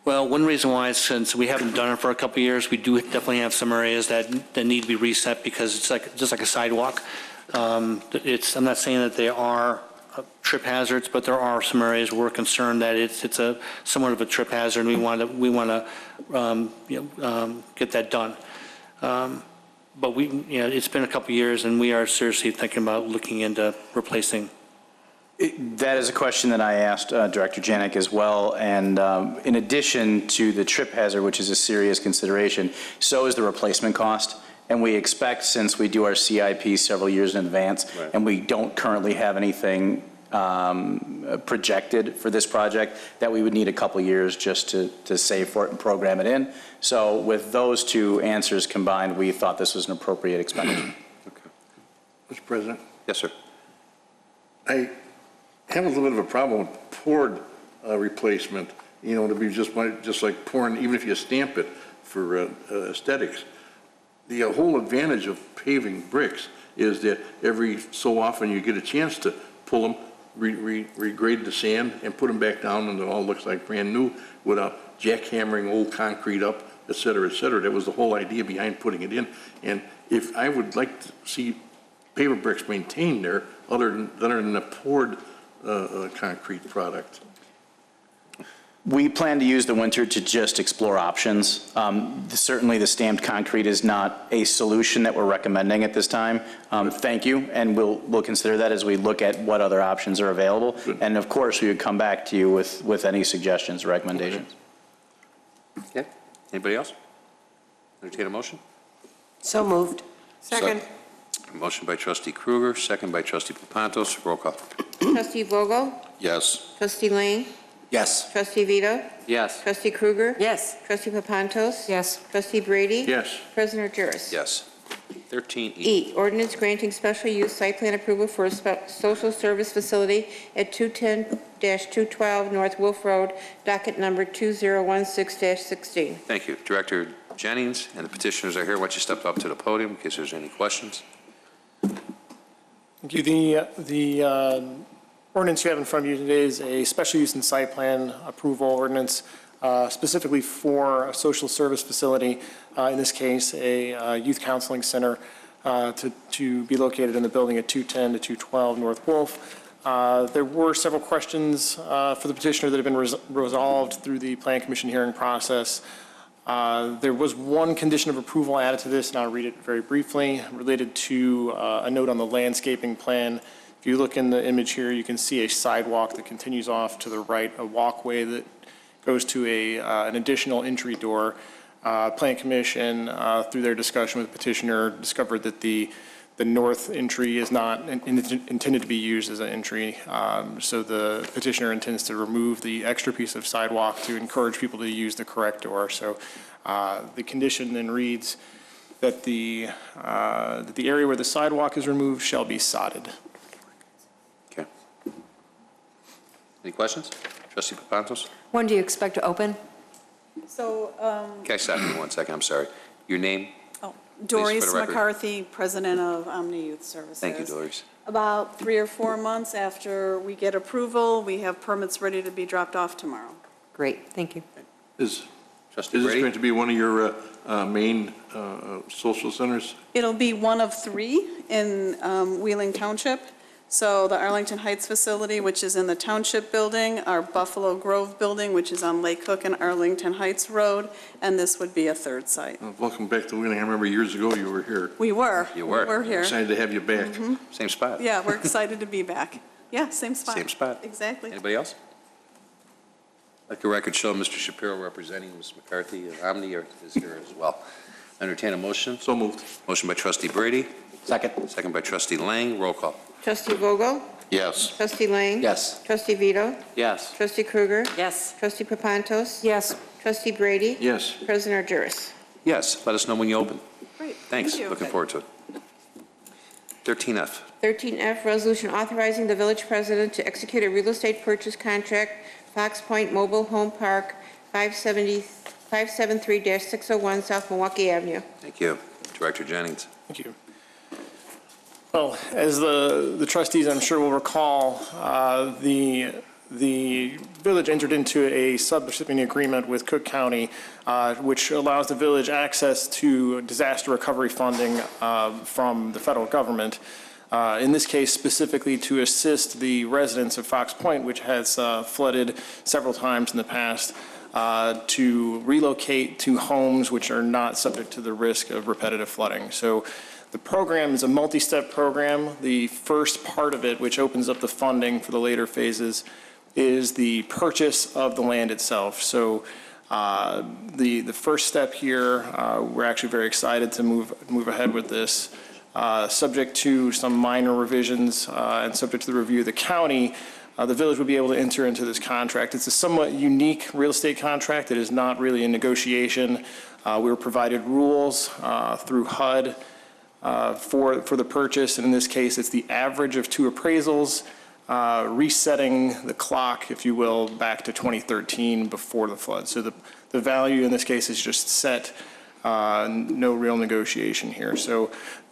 [SPEAKER 8] Well, one reason why is since we haven't done it for a couple of years, we do definitely have some areas that need to be reset because it's just like a sidewalk. I'm not saying that they are trip hazards, but there are some areas where we're concerned that it's a somewhat of a trip hazard. And we want to get that done. But it's been a couple of years, and we are seriously thinking about looking into replacing.
[SPEAKER 4] That is a question that I asked Director Janik as well, and in addition to the trip hazard, which is a serious consideration, so is the replacement cost. And we expect, since we do our CIP several years in advance,
[SPEAKER 1] Right.
[SPEAKER 4] and we don't currently have anything projected for this project, that we would need a couple years just to save for it and program it in. So with those two answers combined, we thought this was an appropriate expenditure.
[SPEAKER 9] Mr. President,
[SPEAKER 1] Yes, sir.
[SPEAKER 9] I have a little bit of a problem with poured replacement, to be just like pouring, even if you stamp it for aesthetics. The whole advantage of paving bricks is that every so often you get a chance to pull them, regrade the sand, and put them back down, and it all looks like brand new without jackhammering old concrete up, et cetera, et cetera. That was the whole idea behind putting it in. And if I would like to see paver bricks maintained there, other than a poured concrete product.
[SPEAKER 4] We plan to use the winter to just explore options. Certainly, the stamped concrete is not a solution that we're recommending at this time. Thank you, and we'll consider that as we look at what other options are available.
[SPEAKER 9] Good.
[SPEAKER 4] And of course, we would come back to you with any suggestions or recommendations.
[SPEAKER 1] Okay. Anybody else? Entertain a motion?
[SPEAKER 12] So moved.
[SPEAKER 3] Second.
[SPEAKER 1] Motion by Trustee Kruger, second by Trustee Papantos. Roll call.
[SPEAKER 2] Trustee Vogel?
[SPEAKER 5] Yes.
[SPEAKER 2] Trustee Lang?
[SPEAKER 11] Yes.
[SPEAKER 2] Trustee Vito?
[SPEAKER 1] Yes.
[SPEAKER 2] Trustee Kruger?
[SPEAKER 12] Yes.
[SPEAKER 2] Trustee Papantos?
[SPEAKER 3] Yes.
[SPEAKER 2] Trustee Brady?
[SPEAKER 9] Yes.
[SPEAKER 2] President Juris?
[SPEAKER 1] Yes. 13E.
[SPEAKER 2] E, ordinance granting special use site plan approval for a social service facility at 210-212 North Wolf Road, docket number 2016-16.
[SPEAKER 1] Thank you. Director Jennings and the petitioners are here. Why don't you step up to the podium in case there's any questions?
[SPEAKER 13] Thank you. The ordinance you have in front of you today is a special use and site plan approval ordinance specifically for a social service facility, in this case, a youth counseling center. to be located in the building at 210 to 212 North Wolf. There were several questions for the petitioner that have been resolved through the Plan Commission hearing process. There was one condition of approval added to this, and I'll read it very briefly, related to a note on the landscaping plan. If you look in the image here, you can see a sidewalk that continues off to the right, a walkway that goes to an additional entry door. Plan Commission, through their discussion with the petitioner, discovered that the north entry is not intended to be used as an entry. So the petitioner intends to remove the extra piece of sidewalk to encourage people to use the correct door. So the condition then reads that the area where the sidewalk is removed shall be sodded.
[SPEAKER 1] Okay. Any questions? Trustee Papantos?
[SPEAKER 3] When do you expect to open?
[SPEAKER 14] So,
[SPEAKER 1] Can I stop you 1 second? I'm sorry. Your name?
[SPEAKER 14] Doris
[SPEAKER 1] for the record.
[SPEAKER 14] McCarthy, President of Omni Youth Services.
[SPEAKER 1] Thank you, Doris.
[SPEAKER 14] About 3 or 4 months after we get approval, we have permits ready to be dropped off tomorrow.
[SPEAKER 3] Great, thank you.
[SPEAKER 9] Is
[SPEAKER 1] Trustee
[SPEAKER 9] this
[SPEAKER 1] Brady?
[SPEAKER 9] going to be one of your main social centers?
[SPEAKER 14] It'll be one of 3 in Wheeling Township. So the Arlington Heights facility, which is in the Township building, our Buffalo Grove building, which is on Lake Cook and Arlington Heights Road, and this would be a 3rd site.
[SPEAKER 9] Welcome back to Wheeling. I remember years ago you were here.
[SPEAKER 14] We were.
[SPEAKER 1] You were.
[SPEAKER 14] We're here.
[SPEAKER 9] Excited to have you back.
[SPEAKER 1] Same spot?
[SPEAKER 14] Yeah, we're excited to be back. Yeah, same spot.
[SPEAKER 1] Same spot.
[SPEAKER 14] Exactly.
[SPEAKER 1] Anybody else? Let the record show Mr. Shapiro representing Ms. McCarthy of Omni is here as well. Entertain a motion.
[SPEAKER 9] So moved.
[SPEAKER 1] Motion by Trustee Brady,
[SPEAKER 11] Second.
[SPEAKER 1] second by Trustee Lang. Roll call.
[SPEAKER 2] Trustee Vogel?
[SPEAKER 5] Yes.
[SPEAKER 2] Trustee Lang?
[SPEAKER 11] Yes.
[SPEAKER 2] Trustee Vito?
[SPEAKER 11] Yes.
[SPEAKER 2] Trustee Krueger?
[SPEAKER 12] Yes.
[SPEAKER 2] Trustee Papantos?
[SPEAKER 3] Yes.
[SPEAKER 2] Trustee Brady?
[SPEAKER 9] Yes.
[SPEAKER 2] President Argyris?
[SPEAKER 1] Yes, let us know when you open.
[SPEAKER 14] Great.
[SPEAKER 1] Thanks.
[SPEAKER 14] Thank you.
[SPEAKER 1] Looking forward to it. 13F.
[SPEAKER 2] 13F, resolution authorizing the village president to execute a real estate purchase contract, Fox Point Mobile Home Park, 573-601 South Milwaukee Avenue.
[SPEAKER 1] Thank you. Director Jennings.
[SPEAKER 13] Thank you. Well, as the trustees, I'm sure will recall, the village entered into a subrecipient agreement with Cook County, which allows the village access to disaster recovery funding from the federal government. In this case, specifically to assist the residents of Fox Point, which has flooded several times in the past, to relocate to homes which are not subject to the risk of repetitive flooding. So the program is a multi-step program. The first part of it, which opens up the funding for the later phases, is the purchase of the land itself. So the first step here, we're actually very excited to move ahead with this. Subject to some minor revisions and subject to the review of the county, the village would be able to enter into this contract. It's a somewhat unique real estate contract. It is not really a negotiation. We were provided rules through HUD for the purchase, and in this case, it's the average of 2 appraisals, resetting the clock, if you will, back to 2013 before the flood. So the value in this case is just set, no real negotiation here. So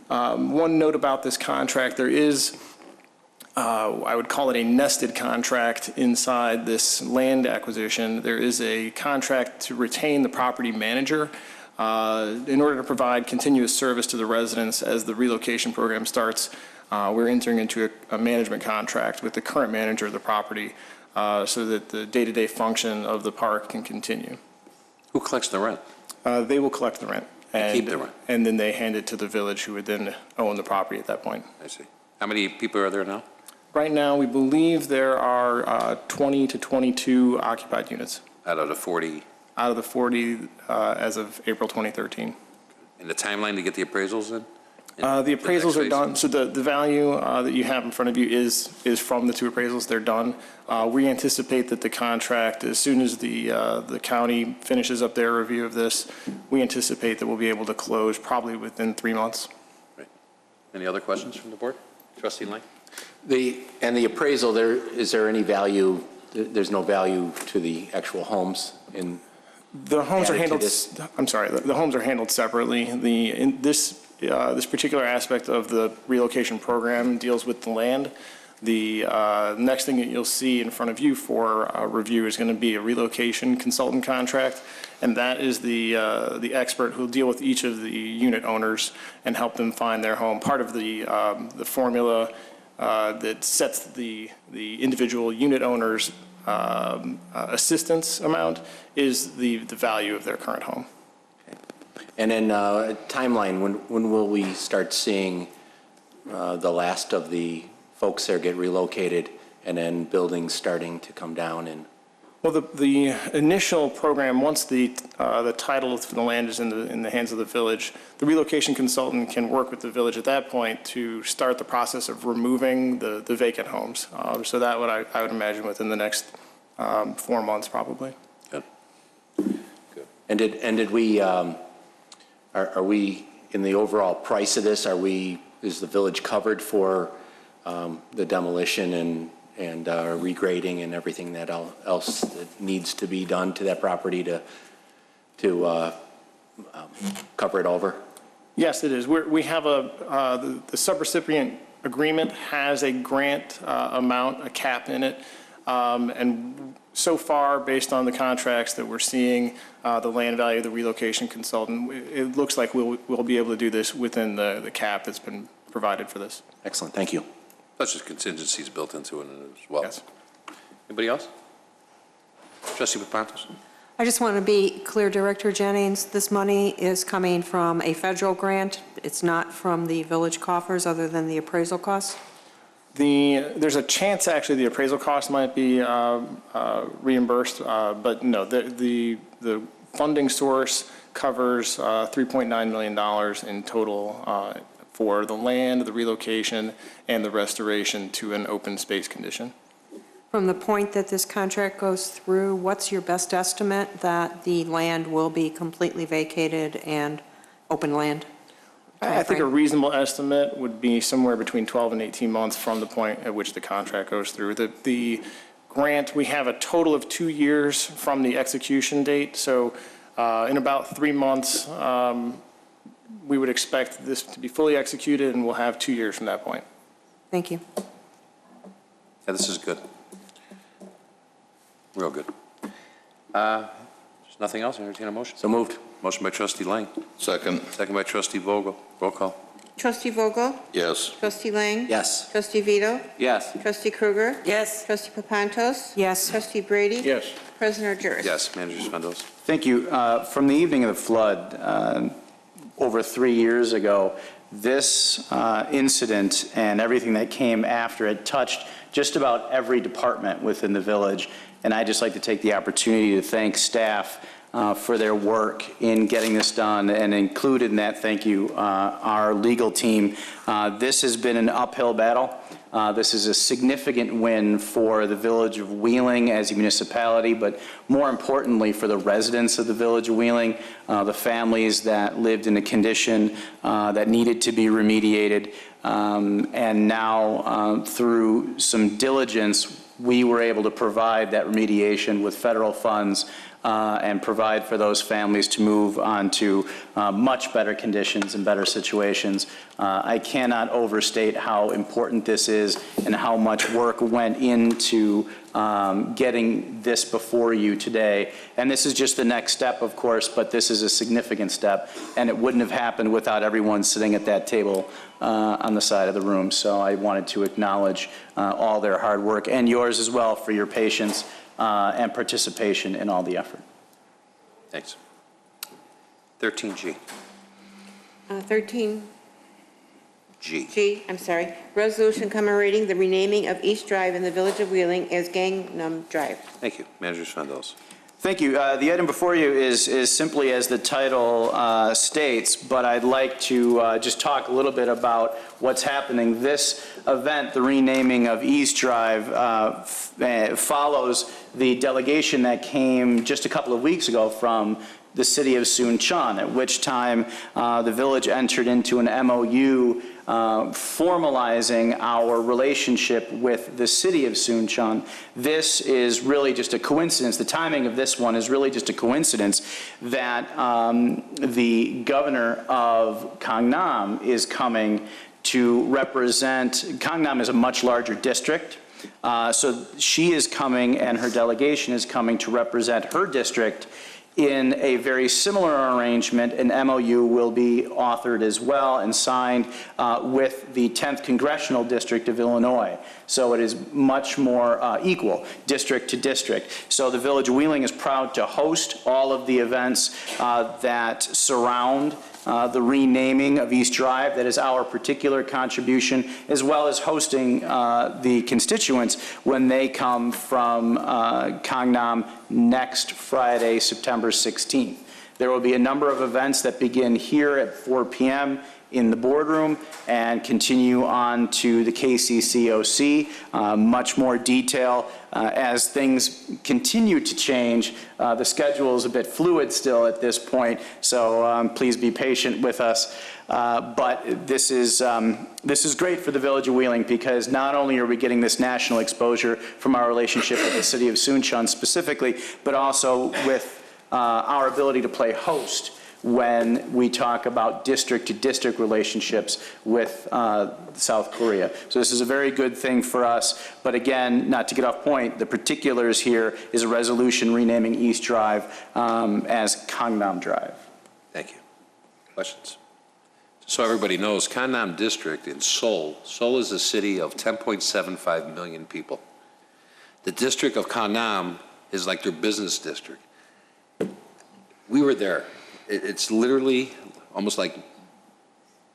[SPEAKER 13] one note about this contract, there is, I would call it a nested contract inside this land acquisition. There is a contract to retain the property manager in order to provide continuous service to the residents as the relocation program starts. We're entering into a management contract with the current manager of the property so that the day-to-day function of the park can continue.
[SPEAKER 1] Who collects the rent?
[SPEAKER 13] They will collect the rent.
[SPEAKER 1] Keep the rent.
[SPEAKER 13] And then they hand it to the village, who would then own the property at that point.
[SPEAKER 1] I see. How many people are there now?
[SPEAKER 13] Right now, we believe there are 20 to 22 occupied units.
[SPEAKER 1] Out of the 40?
[SPEAKER 13] Out of the 40 as of April 2013.
[SPEAKER 1] And the timeline to get the appraisals in?
[SPEAKER 13] The appraisals are done, so the value that you have in front of you is from the 2 appraisals. They're done. We anticipate that the contract, as soon as the county finishes up their review of this, we anticipate that we'll be able to close probably within 3 months.
[SPEAKER 1] Right. Any other questions from the board? Trustee Lang?
[SPEAKER 11] The appraisal, is there any value, there's no value to the actual homes in?
[SPEAKER 13] The homes are
[SPEAKER 11] added to
[SPEAKER 13] handled,
[SPEAKER 11] this?
[SPEAKER 13] I'm sorry, the homes are handled separately. This particular aspect of the relocation program deals with the land. The next thing that you'll see in front of you for review is going to be a relocation consultant contract, and that is the expert who will deal with each of the unit owners and help them find their home. Part of the formula that sets the individual unit owner's assistance amount is the value of their current home.
[SPEAKER 11] And then timeline, when will we start seeing the last of the folks there get relocated and then buildings starting to come down? And
[SPEAKER 13] Well, the initial program, once the title for the land is in the hands of the village, the relocation consultant can work with the village at that point to start the process of removing the vacant homes. So that would, I would imagine, within the next 4 months, probably.
[SPEAKER 11] Good. And did we, are we, in the overall price of this, is the village covered for the demolition and regrading and everything that else that needs to be done to that property to cover it over?
[SPEAKER 13] Yes, it is. We have the subrecipient agreement has a grant amount, a cap in it. And so far, based on the contracts that we're seeing, the land value, the relocation consultant, it looks like we'll be able to do this within the cap that's been provided for this.
[SPEAKER 11] Excellent, thank you.
[SPEAKER 1] Such as contingencies built into it as well.
[SPEAKER 13] Yes.
[SPEAKER 1] Anybody else? Trustee Papantos?
[SPEAKER 3] I just want to be clear, Director Jennings, this money is coming from a federal grant. It's not from the village coffers other than the appraisal costs?
[SPEAKER 13] There's a chance, actually, the appraisal cost might be reimbursed, but no, the funding source covers $3.9 million in total for the land, the relocation, and the restoration to an open space condition.
[SPEAKER 3] From the point that this contract goes through, what's your best estimate that the land will be completely vacated and open land?
[SPEAKER 13] I think a reasonable estimate would be somewhere between 12 and 18 months from the point at which the contract goes through. The grant, we have a total of 2 years from the execution date, so in about 3 months, we would expect this to be fully executed, and we'll have 2 years from that point.
[SPEAKER 3] Thank you.
[SPEAKER 1] Yeah, this is good. Real good. There's nothing else? Entertain a motion?
[SPEAKER 11] So moved.
[SPEAKER 1] Motion by Trustee Lang.
[SPEAKER 5] Second.
[SPEAKER 1] Second by Trustee Vogel. Roll call.
[SPEAKER 2] Trustee Vogel?
[SPEAKER 5] Yes.
[SPEAKER 2] Trustee Lang?
[SPEAKER 11] Yes.
[SPEAKER 2] Trustee Vito?
[SPEAKER 1] Yes.
[SPEAKER 2] Trustee Krueger?
[SPEAKER 12] Yes.
[SPEAKER 2] Trustee Papantos?
[SPEAKER 3] Yes.
[SPEAKER 2] Trustee Brady?
[SPEAKER 13] Yes.
[SPEAKER 2] President Argyris?
[SPEAKER 1] Yes. Manager Spendos.
[SPEAKER 4] Thank you. From the evening of the flood, over 3 years ago, this incident and everything that came after it touched just about every department within the village. And I'd just like to take the opportunity to thank staff for their work in getting this done, and included in that, thank you, our legal team. This has been an uphill battle. This is a significant win for the village of Wheeling as a municipality, but more importantly for the residents of the village of Wheeling, the families that lived in a condition that needed to be remediated. And now, through some diligence, we were able to provide that remediation with federal funds and provide for those families to move on to much better conditions and better situations. I cannot overstate how important this is and how much work went into getting this before you today. And this is just the next step, of course, but this is a significant step, and it wouldn't have happened without everyone sitting at that table on the side of the room. So I wanted to acknowledge all their hard work, and yours as well, for your patience and participation in all the effort.
[SPEAKER 1] Thanks. 13G.
[SPEAKER 2] 13G,
[SPEAKER 1] G.
[SPEAKER 2] I'm sorry. Resolution commemorating the renaming of East Drive in the Village of Wheeling as Gangnam Drive.
[SPEAKER 1] Thank you. Manager Spendos.
[SPEAKER 4] Thank you. The item before you is simply as the title states, but I'd like to just talk a little bit about what's happening. This event, the renaming of East Drive, follows the delegation that came just a couple of weeks ago from the city of Soonchun, at which time the village entered into an MOU formalizing our relationship with the city of Soonchun. This is really just a coincidence. The timing of this one is really just a coincidence that the governor of Gangnam is coming to represent, Gangnam is a much larger district, so she is coming and her delegation is coming to represent her district in a very similar arrangement. An MOU will be authored as well and signed with the 10th Congressional District of Illinois. So it is much more equal, district to district. So the Village of Wheeling is proud to host all of the events that surround the renaming of East Drive. That is our particular contribution, as well as hosting the constituents when they come from Gangnam next Friday, September 16th. There will be a number of events that begin here at 4 p.m. in the boardroom and continue on to the KCCOC. Much more detail as things continue to change. The schedule is a bit fluid still at this point, so please be patient with us. But this is great for the Village of Wheeling, because not only are we getting this national exposure from our relationship with the city of Suncheon specifically, but also with our ability to play host when we talk about district-to-district relationships with South Korea. So this is a very good thing for us. But again, not to get off point, the particulars here is a resolution renaming East Drive as Gangnam Drive.
[SPEAKER 1] Thank you. Questions? So everybody knows, Gangnam District in Seoul is a city of 10.75 million people. The district of Gangnam is like their business district. We were there. It's literally almost like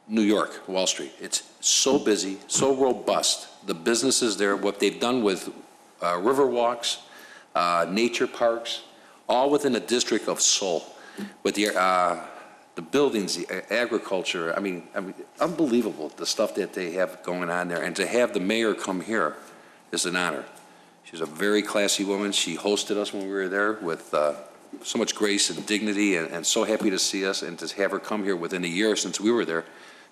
[SPEAKER 1] New York, Wall Street. It's so busy, so robust. The businesses there, what they've done with river walks, nature parks, all within the district of Seoul, with the buildings, the agriculture. I mean, unbelievable, the stuff that they have going on there. And to have the mayor come here is an honor. She's a very classy woman. She hosted us when we were there with so much grace and dignity, and so happy to see us, and to have her come here within a year since we were there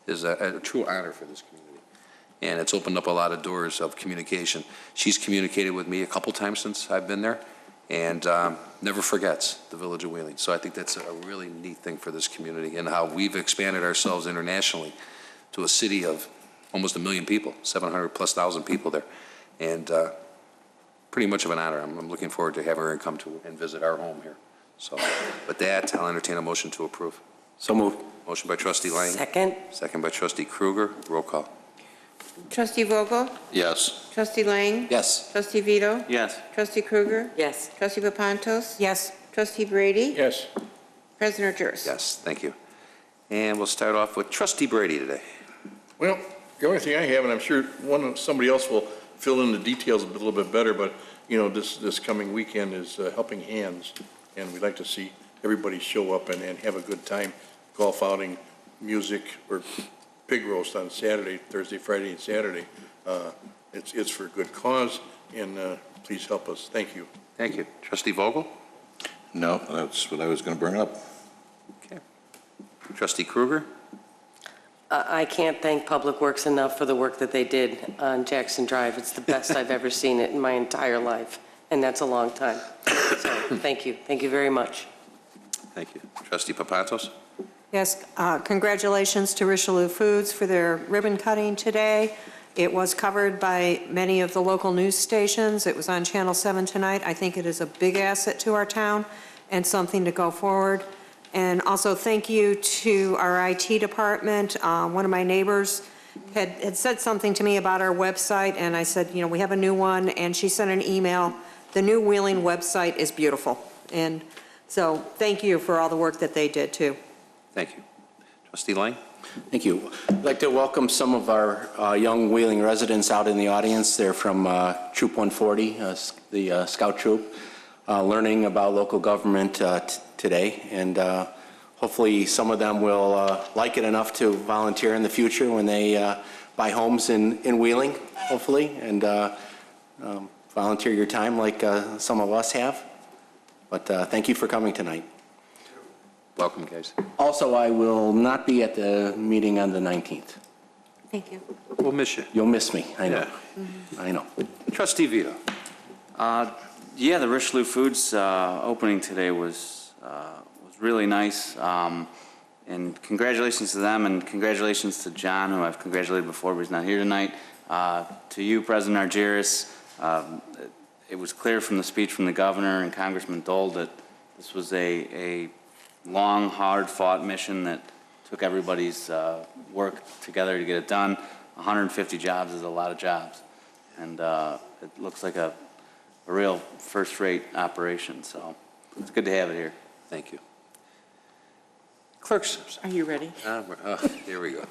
[SPEAKER 1] is a true honor for this community. And it's opened up a lot of doors of communication. She's communicated with me a couple times since I've been there, and never forgets the Village of Wheeling. So I think that's a really neat thing for this community, and how we've expanded ourselves internationally to a city of almost 1 million people, 700,000+ people there. And pretty much of an honor. I'm looking forward to having her come to and visit our home here. So with that, I'll entertain a motion to approve.
[SPEAKER 11] So moved.
[SPEAKER 1] Motion by Trustee Lang.
[SPEAKER 12] Second?
[SPEAKER 1] Second by Trustee Krueger. Roll call.
[SPEAKER 2] Trustee Vogel?
[SPEAKER 5] Yes.
[SPEAKER 2] Trustee Lang?
[SPEAKER 11] Yes.
[SPEAKER 2] Trustee Vito?
[SPEAKER 4] Yes.
[SPEAKER 2] Trustee Krueger?
[SPEAKER 12] Yes.
[SPEAKER 2] Trustee Papantos?
[SPEAKER 3] Yes.
[SPEAKER 2] Trustee Brady?
[SPEAKER 9] Yes.
[SPEAKER 2] President Juris?
[SPEAKER 1] Yes, thank you. And we'll start off with Trustee Brady today.
[SPEAKER 9] Well, the only thing I have, and I'm sure somebody else will fill in the details a little bit better, but, you know, this coming weekend is Helping Hands, and we'd like to see everybody show up and have a good time, golf outing, music, or pig roast on Saturday, Thursday, Friday, and Saturday. It's for a good cause, and please help us. Thank you.
[SPEAKER 1] Thank you. Trustee Vogel?
[SPEAKER 5] No, that's what I was going to bring up.
[SPEAKER 1] Okay. Trustee Krueger?
[SPEAKER 12] I can't thank Public Works enough for the work that they did on Jackson Drive. It's the best I've ever seen it in my entire life, and that's a long time. So, thank you. Thank you very much.
[SPEAKER 1] Thank you. Trustee Papantos?
[SPEAKER 3] Yes, congratulations to Richelieu Foods for their ribbon cutting today. It was covered by many of the local news stations. It was on Channel 7 tonight. I think it is a big asset to our town and something to go forward. And also thank you to our IT department. One of my neighbors had said something to me about our website, and I said, you know, we have a new one, and she sent an email. The new Wheeling website is beautiful. And so thank you for all the work that they did, too.
[SPEAKER 1] Thank you. Trustee Lang?
[SPEAKER 11] Thank you. I'd like to welcome some of our young Wheeling residents out in the audience. They're from Troop 140, the Scout Troop, learning about local government today. And hopefully some of them will like it enough to volunteer in the future when they buy homes in Wheeling, hopefully, and volunteer your time like some of us have. But thank you for coming tonight.
[SPEAKER 1] Welcome, guys.
[SPEAKER 11] Also, I will not be at the meeting on the 19th.
[SPEAKER 2] Thank you.
[SPEAKER 1] We'll miss you.
[SPEAKER 11] You'll miss me, I know.
[SPEAKER 1] Yeah.
[SPEAKER 11] I know.
[SPEAKER 1] Trustee Vito?
[SPEAKER 15] Yeah, the Richelieu Foods opening today was really nice, And congratulations to them, and congratulations to John, who I've congratulated before, but he's not here tonight. To you, President Argyris, it was clear from the speech from the governor and Congressman Dole that this was a long, hard-fought mission that took everybody's work together to get it done. 150 jobs is a lot of jobs, and it looks like a real first-rate operation, so it's good to have it here.
[SPEAKER 1] Thank you. Clerks.
[SPEAKER 2] Are you ready?
[SPEAKER 1] Here we go.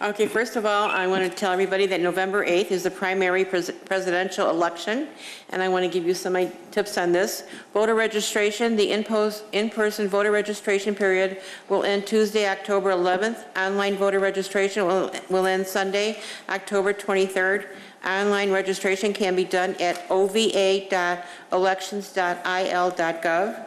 [SPEAKER 2] Okay, first of all, I want to tell everybody that November 8th is the primary presidential election, and I want to give you some tips on this. Voter registration, the in-person voter registration period will end Tuesday, October 11th. Online voter registration will end Sunday, October 23rd. Online registration can be done at ova.elections.il.gov.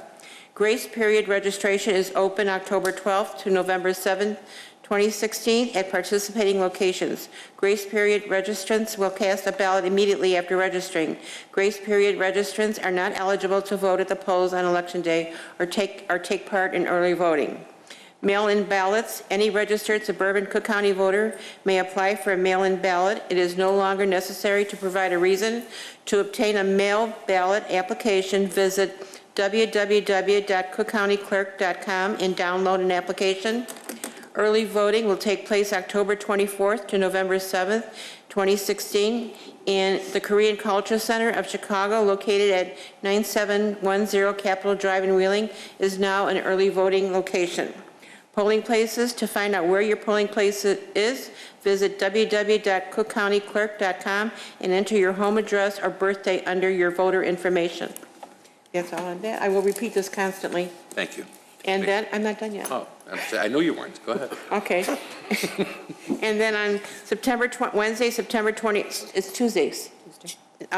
[SPEAKER 2] Grace period registration is open October 12th to November 7th, 2016 at participating locations. Grace period registrants will cast a ballot immediately after registering. Grace period registrants are not eligible to vote at the polls on Election Day or take part in early voting. Mail-in ballots. Any registered suburban Cook County voter may apply for a mail-in ballot. It is no longer necessary to provide a reason. To obtain a mail ballot application, visit www.cookcountyclerk.com and download an application. Early voting will take place October 24th to November 7th, 2016, in the Korean Culture Center of Chicago, located at 9710 Capitol Drive in Wheeling, is now an early voting location. Polling places. To find out where your polling place is, visit www.cookcountyclerk.com and enter your home address or birthday under your voter information. That's all on that. I will repeat this constantly.
[SPEAKER 1] Thank you.
[SPEAKER 2] And then, I'm not done yet.
[SPEAKER 1] Oh, I know you weren't. Go ahead.
[SPEAKER 2] Okay. And then on Wednesday, September 20, it's Tuesdays.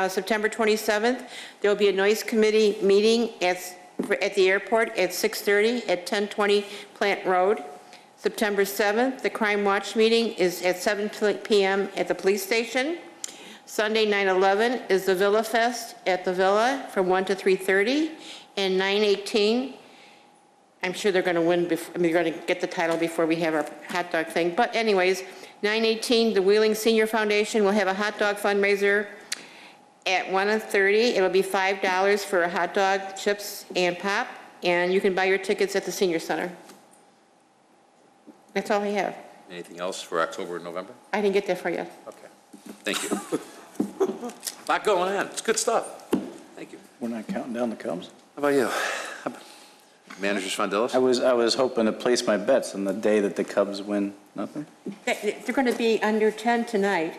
[SPEAKER 2] September 27th, there will be a noise committee meeting at the airport at 6:30 at 1020 Plant Road. September 7th, the Crime Watch meeting is at 7 p.m. at the police station. Sunday, 9/11 is the Villa Fest at the Villa from 1 to 3:30, and 9/18. I'm sure they're going to win. We're going to get the title before we have our hot dog thing. But anyways, 9/18, the Wheeling Senior Foundation will have a hot dog fundraiser at 1:30. It'll be $5 for a hot dog, chips, and pop, and you can buy your tickets at the Senior Center. That's all I have.
[SPEAKER 1] Anything else for October and November?
[SPEAKER 2] I didn't get that for you.
[SPEAKER 1] Okay. Thank you. A lot going on. It's good stuff. Thank you.
[SPEAKER 4] We're not counting down the Cubs.
[SPEAKER 1] How about you? Manager Svandelis?
[SPEAKER 4] I was hoping to place my bets on the day that the Cubs win. Nothing?
[SPEAKER 2] They're going to be under 10 tonight,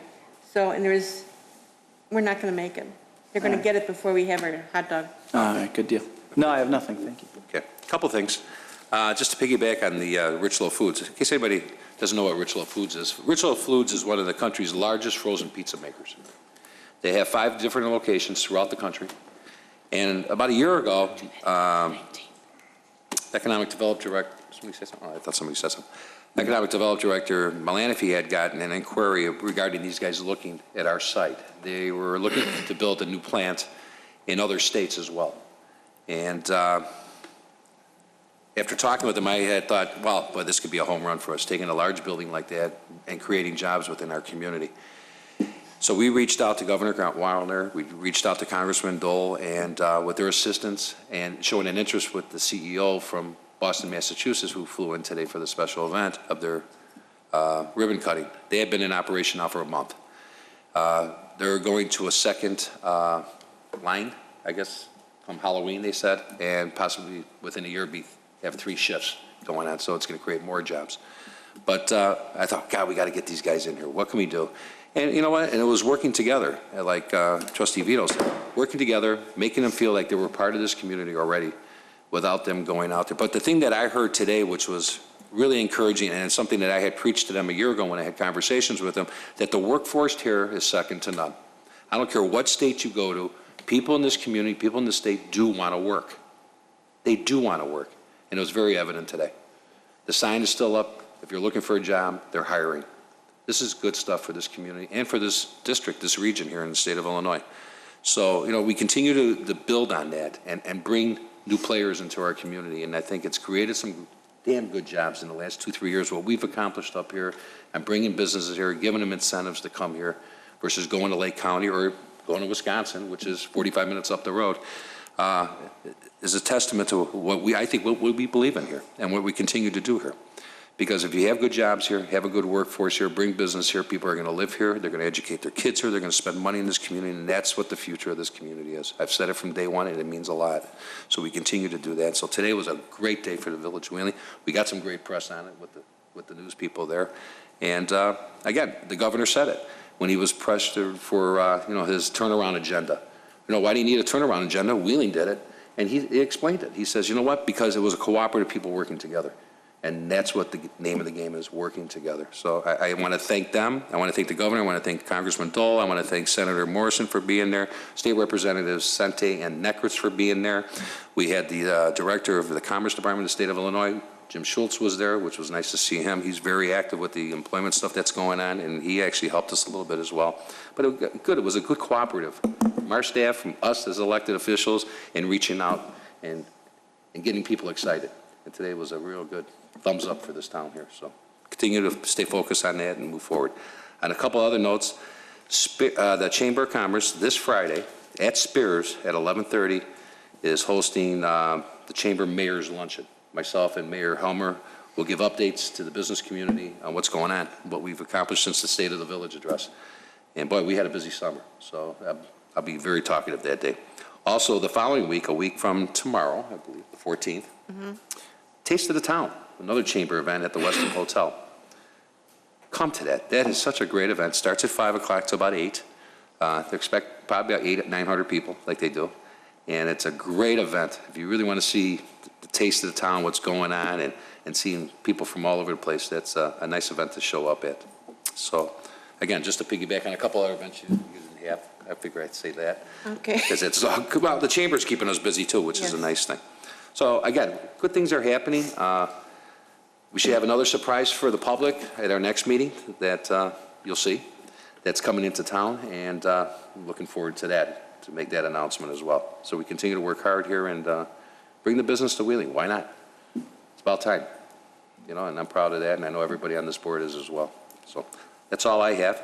[SPEAKER 2] so, and we're not going to make it. They're going to get it before we have our hot dog.
[SPEAKER 4] All right, good deal. No, I have nothing, thank you.
[SPEAKER 1] Okay, couple things. Just to piggyback on the Richlow Foods, in case anybody doesn't know what Richlow Foods is, Richlow Foods is one of the country's largest frozen pizza makers. They have 5 different locations throughout the country. And about a year ago, Economic Development Director, somebody say something? Oh, I thought somebody said something. Economic Development Director Malanafi had gotten an inquiry regarding these guys looking at our site. They were looking to build a new plant in other states as well. And after talking with them, I had thought, well, boy, this could be a home run for us, taking a large building like that and creating jobs within our community. So we reached out to Governor Wilder, we reached out to Congressman Dole, and with their assistance and showing an interest with the CEO from Boston, Massachusetts, who flew in today for the special event of their ribbon cutting. They have been in operation now for a month. They're going to a second line, I guess, come Halloween, they said, and possibly within a year have 3 shifts going on, so it's going to create more jobs. But I thought, God, we got to get these guys in here. What can we do? And you know what? And it was working together, like Trustee Vito said, working together, making them feel like they were part of this community already without them going out there. But the thing that I heard today, which was really encouraging, and it's something that I had preached to them a year ago when I had conversations with them, that the workforce here is second to none. I don't care what state you go to, people in this community, people in this state do want to work. They do want to work. And it was very evident today. The sign is still up. If you're looking for a job, they're hiring. This is good stuff for this community and for this district, this region here in the state of Illinois. So, you know, we continue to build on that and bring new players into our community. And I think it's created some
[SPEAKER 16] damn good jobs in the last 2-3 years, what we've accomplished up here and bringing businesses here, giving them incentives to come here versus going to Lake County or going to Wisconsin, which is 45 minutes up the road, is a testament to what we believe in here and what we continue to do here. Because if you have good jobs here, have a good workforce here, bring business here, people are going to live here, they're going to educate their kids here, they're going to spend money in this community, and that's what the future of this community is. I've said it from day one, and it means a lot. So we continue to do that. So today was a great day for the Village of Wheeling. We got some great press on it with the news people there. And again, the governor said it when he was pressed for his turnaround agenda. Why do you need a turnaround agenda? Wheeling did it, and he explained it. He says, you know what? Because it was a cooperative people working together. And that's what the name of the game is, working together. So I want to thank them. I want to thank the governor. I want to thank Congressman Dole. I want to thank Senator Morrison for being there, State Representatives Sente and Neckrich for being there. We had the Director of the Commerce Department of the State of Illinois, Jim Schultz, was there, which was nice to see him. He's very active with the employment stuff that's going on, and he actually helped us a little bit as well. But it was a good cooperative from our staff, from us as elected officials, and reaching out and getting people excited. And today was a real good thumbs up for this town here. So continue to stay focused on that and move forward. On a couple other notes, the Chamber of Commerce this Friday at Spears at 11:30 is hosting the Chamber Mayor's Luncheon. Myself and Mayor Helmer will give updates to the business community on what's going on, what we've accomplished since the State of the Village address. And boy, we had a busy summer, so I'll be very talkative that day. Also, the following week, a week from tomorrow, I believe, the 14th, Taste of the Town, another chamber event at the Westin Hotel. Come to that. That is such a great event. Starts at 5 o'clock to about 8. They expect probably about 900 people like they do. And it's a great event. If you really want to see the taste of the town, what's going on, and seeing people from all over the place, that's a nice event to show up at. So, again, just to piggyback on a couple other events you didn't have, I figure I'd say that.
[SPEAKER 2] Okay.
[SPEAKER 16] Because it's, well, the chamber's keeping us busy too, which is a nice thing. So, again, good things are happening. We should have another surprise for the public at our next meeting that you'll see that's coming into town, and I'm looking forward to that, to make that announcement as well. So we continue to work hard here and bring the business to Wheeling. Why not? It's about time, and I'm proud of that, and I know everybody on this board is as well. So that's all I have.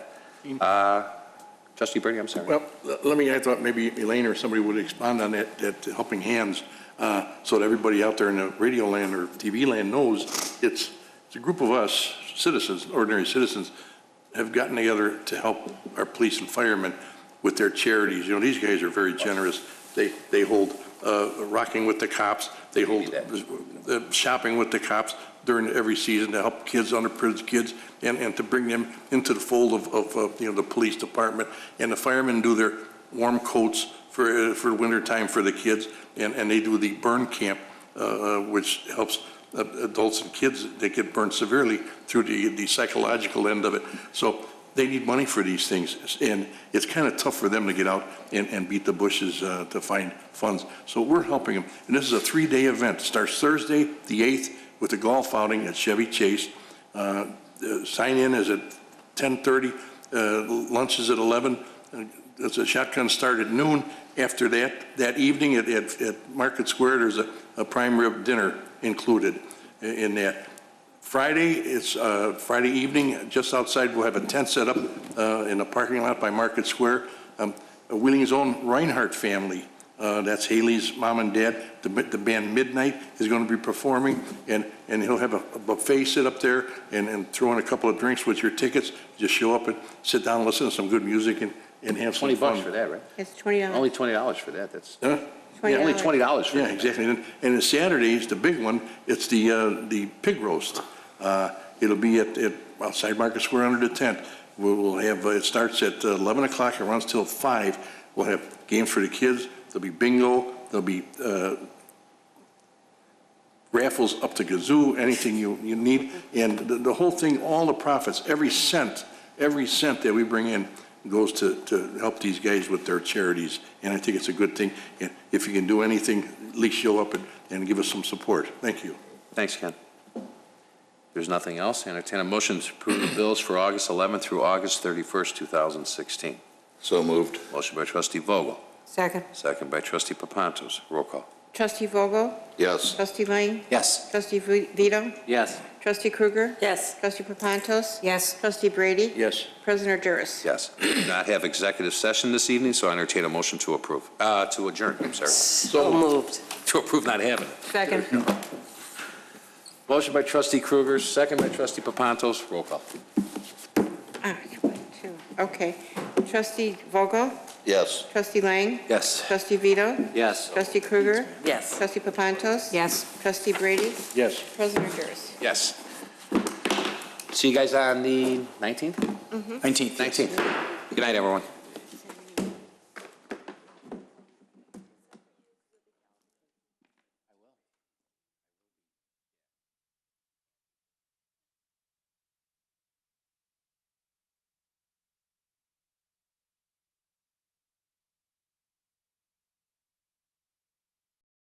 [SPEAKER 16] Trustee Brady, I'm sorry.
[SPEAKER 9] Well, I thought maybe Elaine or somebody would expand on that helping hands, so that everybody out there in the radio land or TV land knows it's a group of us, citizens, ordinary citizens, have gotten together to help our police and firemen with their charities. These guys are very generous. They hold Rocking with the Cops. They hold Shopping with the Cops during every season to help kids, underprivileged kids, and to bring them into the fold of the police department. And the firemen do their warm coats for winter time for the kids, and they do the burn camp, which helps adults and kids that get burned severely through the psychological end of it. So they need money for these things, and it's kind of tough for them to get out and beat the bushes to find funds. So we're helping them, and this is a 3-day event. It starts Thursday, the 8th, with the golf outing at Chevy Chase. Sign in is at 10:30. Lunch is at 11. It's a shotgun start at noon. After that evening at Market Square, there's a prime rib dinner included in that. Friday, it's Friday evening, just outside, we'll have a tent set up in the parking lot by Market Square. Wheeling's own Reinhardt family, that's Haley's mom and dad. The band Midnight is going to be performing, and he'll have a buffet sit up there and throw in a couple of drinks with your tickets. Just show up and sit down and listen to some good music and have some fun.
[SPEAKER 16] $20 for that, right?
[SPEAKER 2] It's $20.
[SPEAKER 16] Only $20 for that. That's
[SPEAKER 2] $20.
[SPEAKER 16] Yeah, only $20 for that.
[SPEAKER 9] Yeah, exactly. And the Saturdays, the big one, it's the pig roast. It'll be at outside Market Square under the tent. We'll have, it starts at 11 o'clock, it runs till 5. We'll have games for the kids. There'll be bingo. There'll be raffles up to Gazoo, anything you need. And the whole thing, all the profits, every cent that we bring in goes to help these guys with their charities. And I think it's a good thing. And if you can do anything, at least show up and give us some support. Thank you.
[SPEAKER 16] Thanks, Ken. There's nothing else. I entertain a motion to approve the bills for August 11th through August 31st, 2016.
[SPEAKER 5] So moved.
[SPEAKER 16] Motion by trustee Vogel.
[SPEAKER 3] Second.
[SPEAKER 16] Second by trustee Papantos. Roll call.
[SPEAKER 2] Trustee Vogel?
[SPEAKER 5] Yes.
[SPEAKER 2] Trustee Lang?
[SPEAKER 4] Yes.
[SPEAKER 2] Trustee Vito?
[SPEAKER 11] Yes.
[SPEAKER 2] Trustee Krueger?
[SPEAKER 12] Yes.
[SPEAKER 2] Trustee Papantos?
[SPEAKER 3] Yes.
[SPEAKER 2] Trustee Brady?
[SPEAKER 9] Yes.
[SPEAKER 2] President Argyris?
[SPEAKER 16] Yes. We do not have executive session this evening, so I entertain a motion to approve, to adjourn, I'm sorry.
[SPEAKER 12] So moved.
[SPEAKER 16] To approve not having it.
[SPEAKER 3] Second.
[SPEAKER 16] Motion by trustee Krueger, second by trustee Papantos. Roll call.
[SPEAKER 2] Ah, 22. Okay. Trustee Vogel?
[SPEAKER 5] Yes.
[SPEAKER 2] Trustee Lang?
[SPEAKER 4] Yes.
[SPEAKER 2] Trustee Vito?
[SPEAKER 11] Yes.
[SPEAKER 2] Trustee Krueger?
[SPEAKER 12] Yes.
[SPEAKER 2] Trustee Papantos?
[SPEAKER 3] Yes.
[SPEAKER 2] Trustee Brady?
[SPEAKER 9] Yes.
[SPEAKER 2] President Argyris?
[SPEAKER 16] Yes. See you guys on the 19th?
[SPEAKER 4] 19th.
[SPEAKER 16] 19th. Good night, everyone.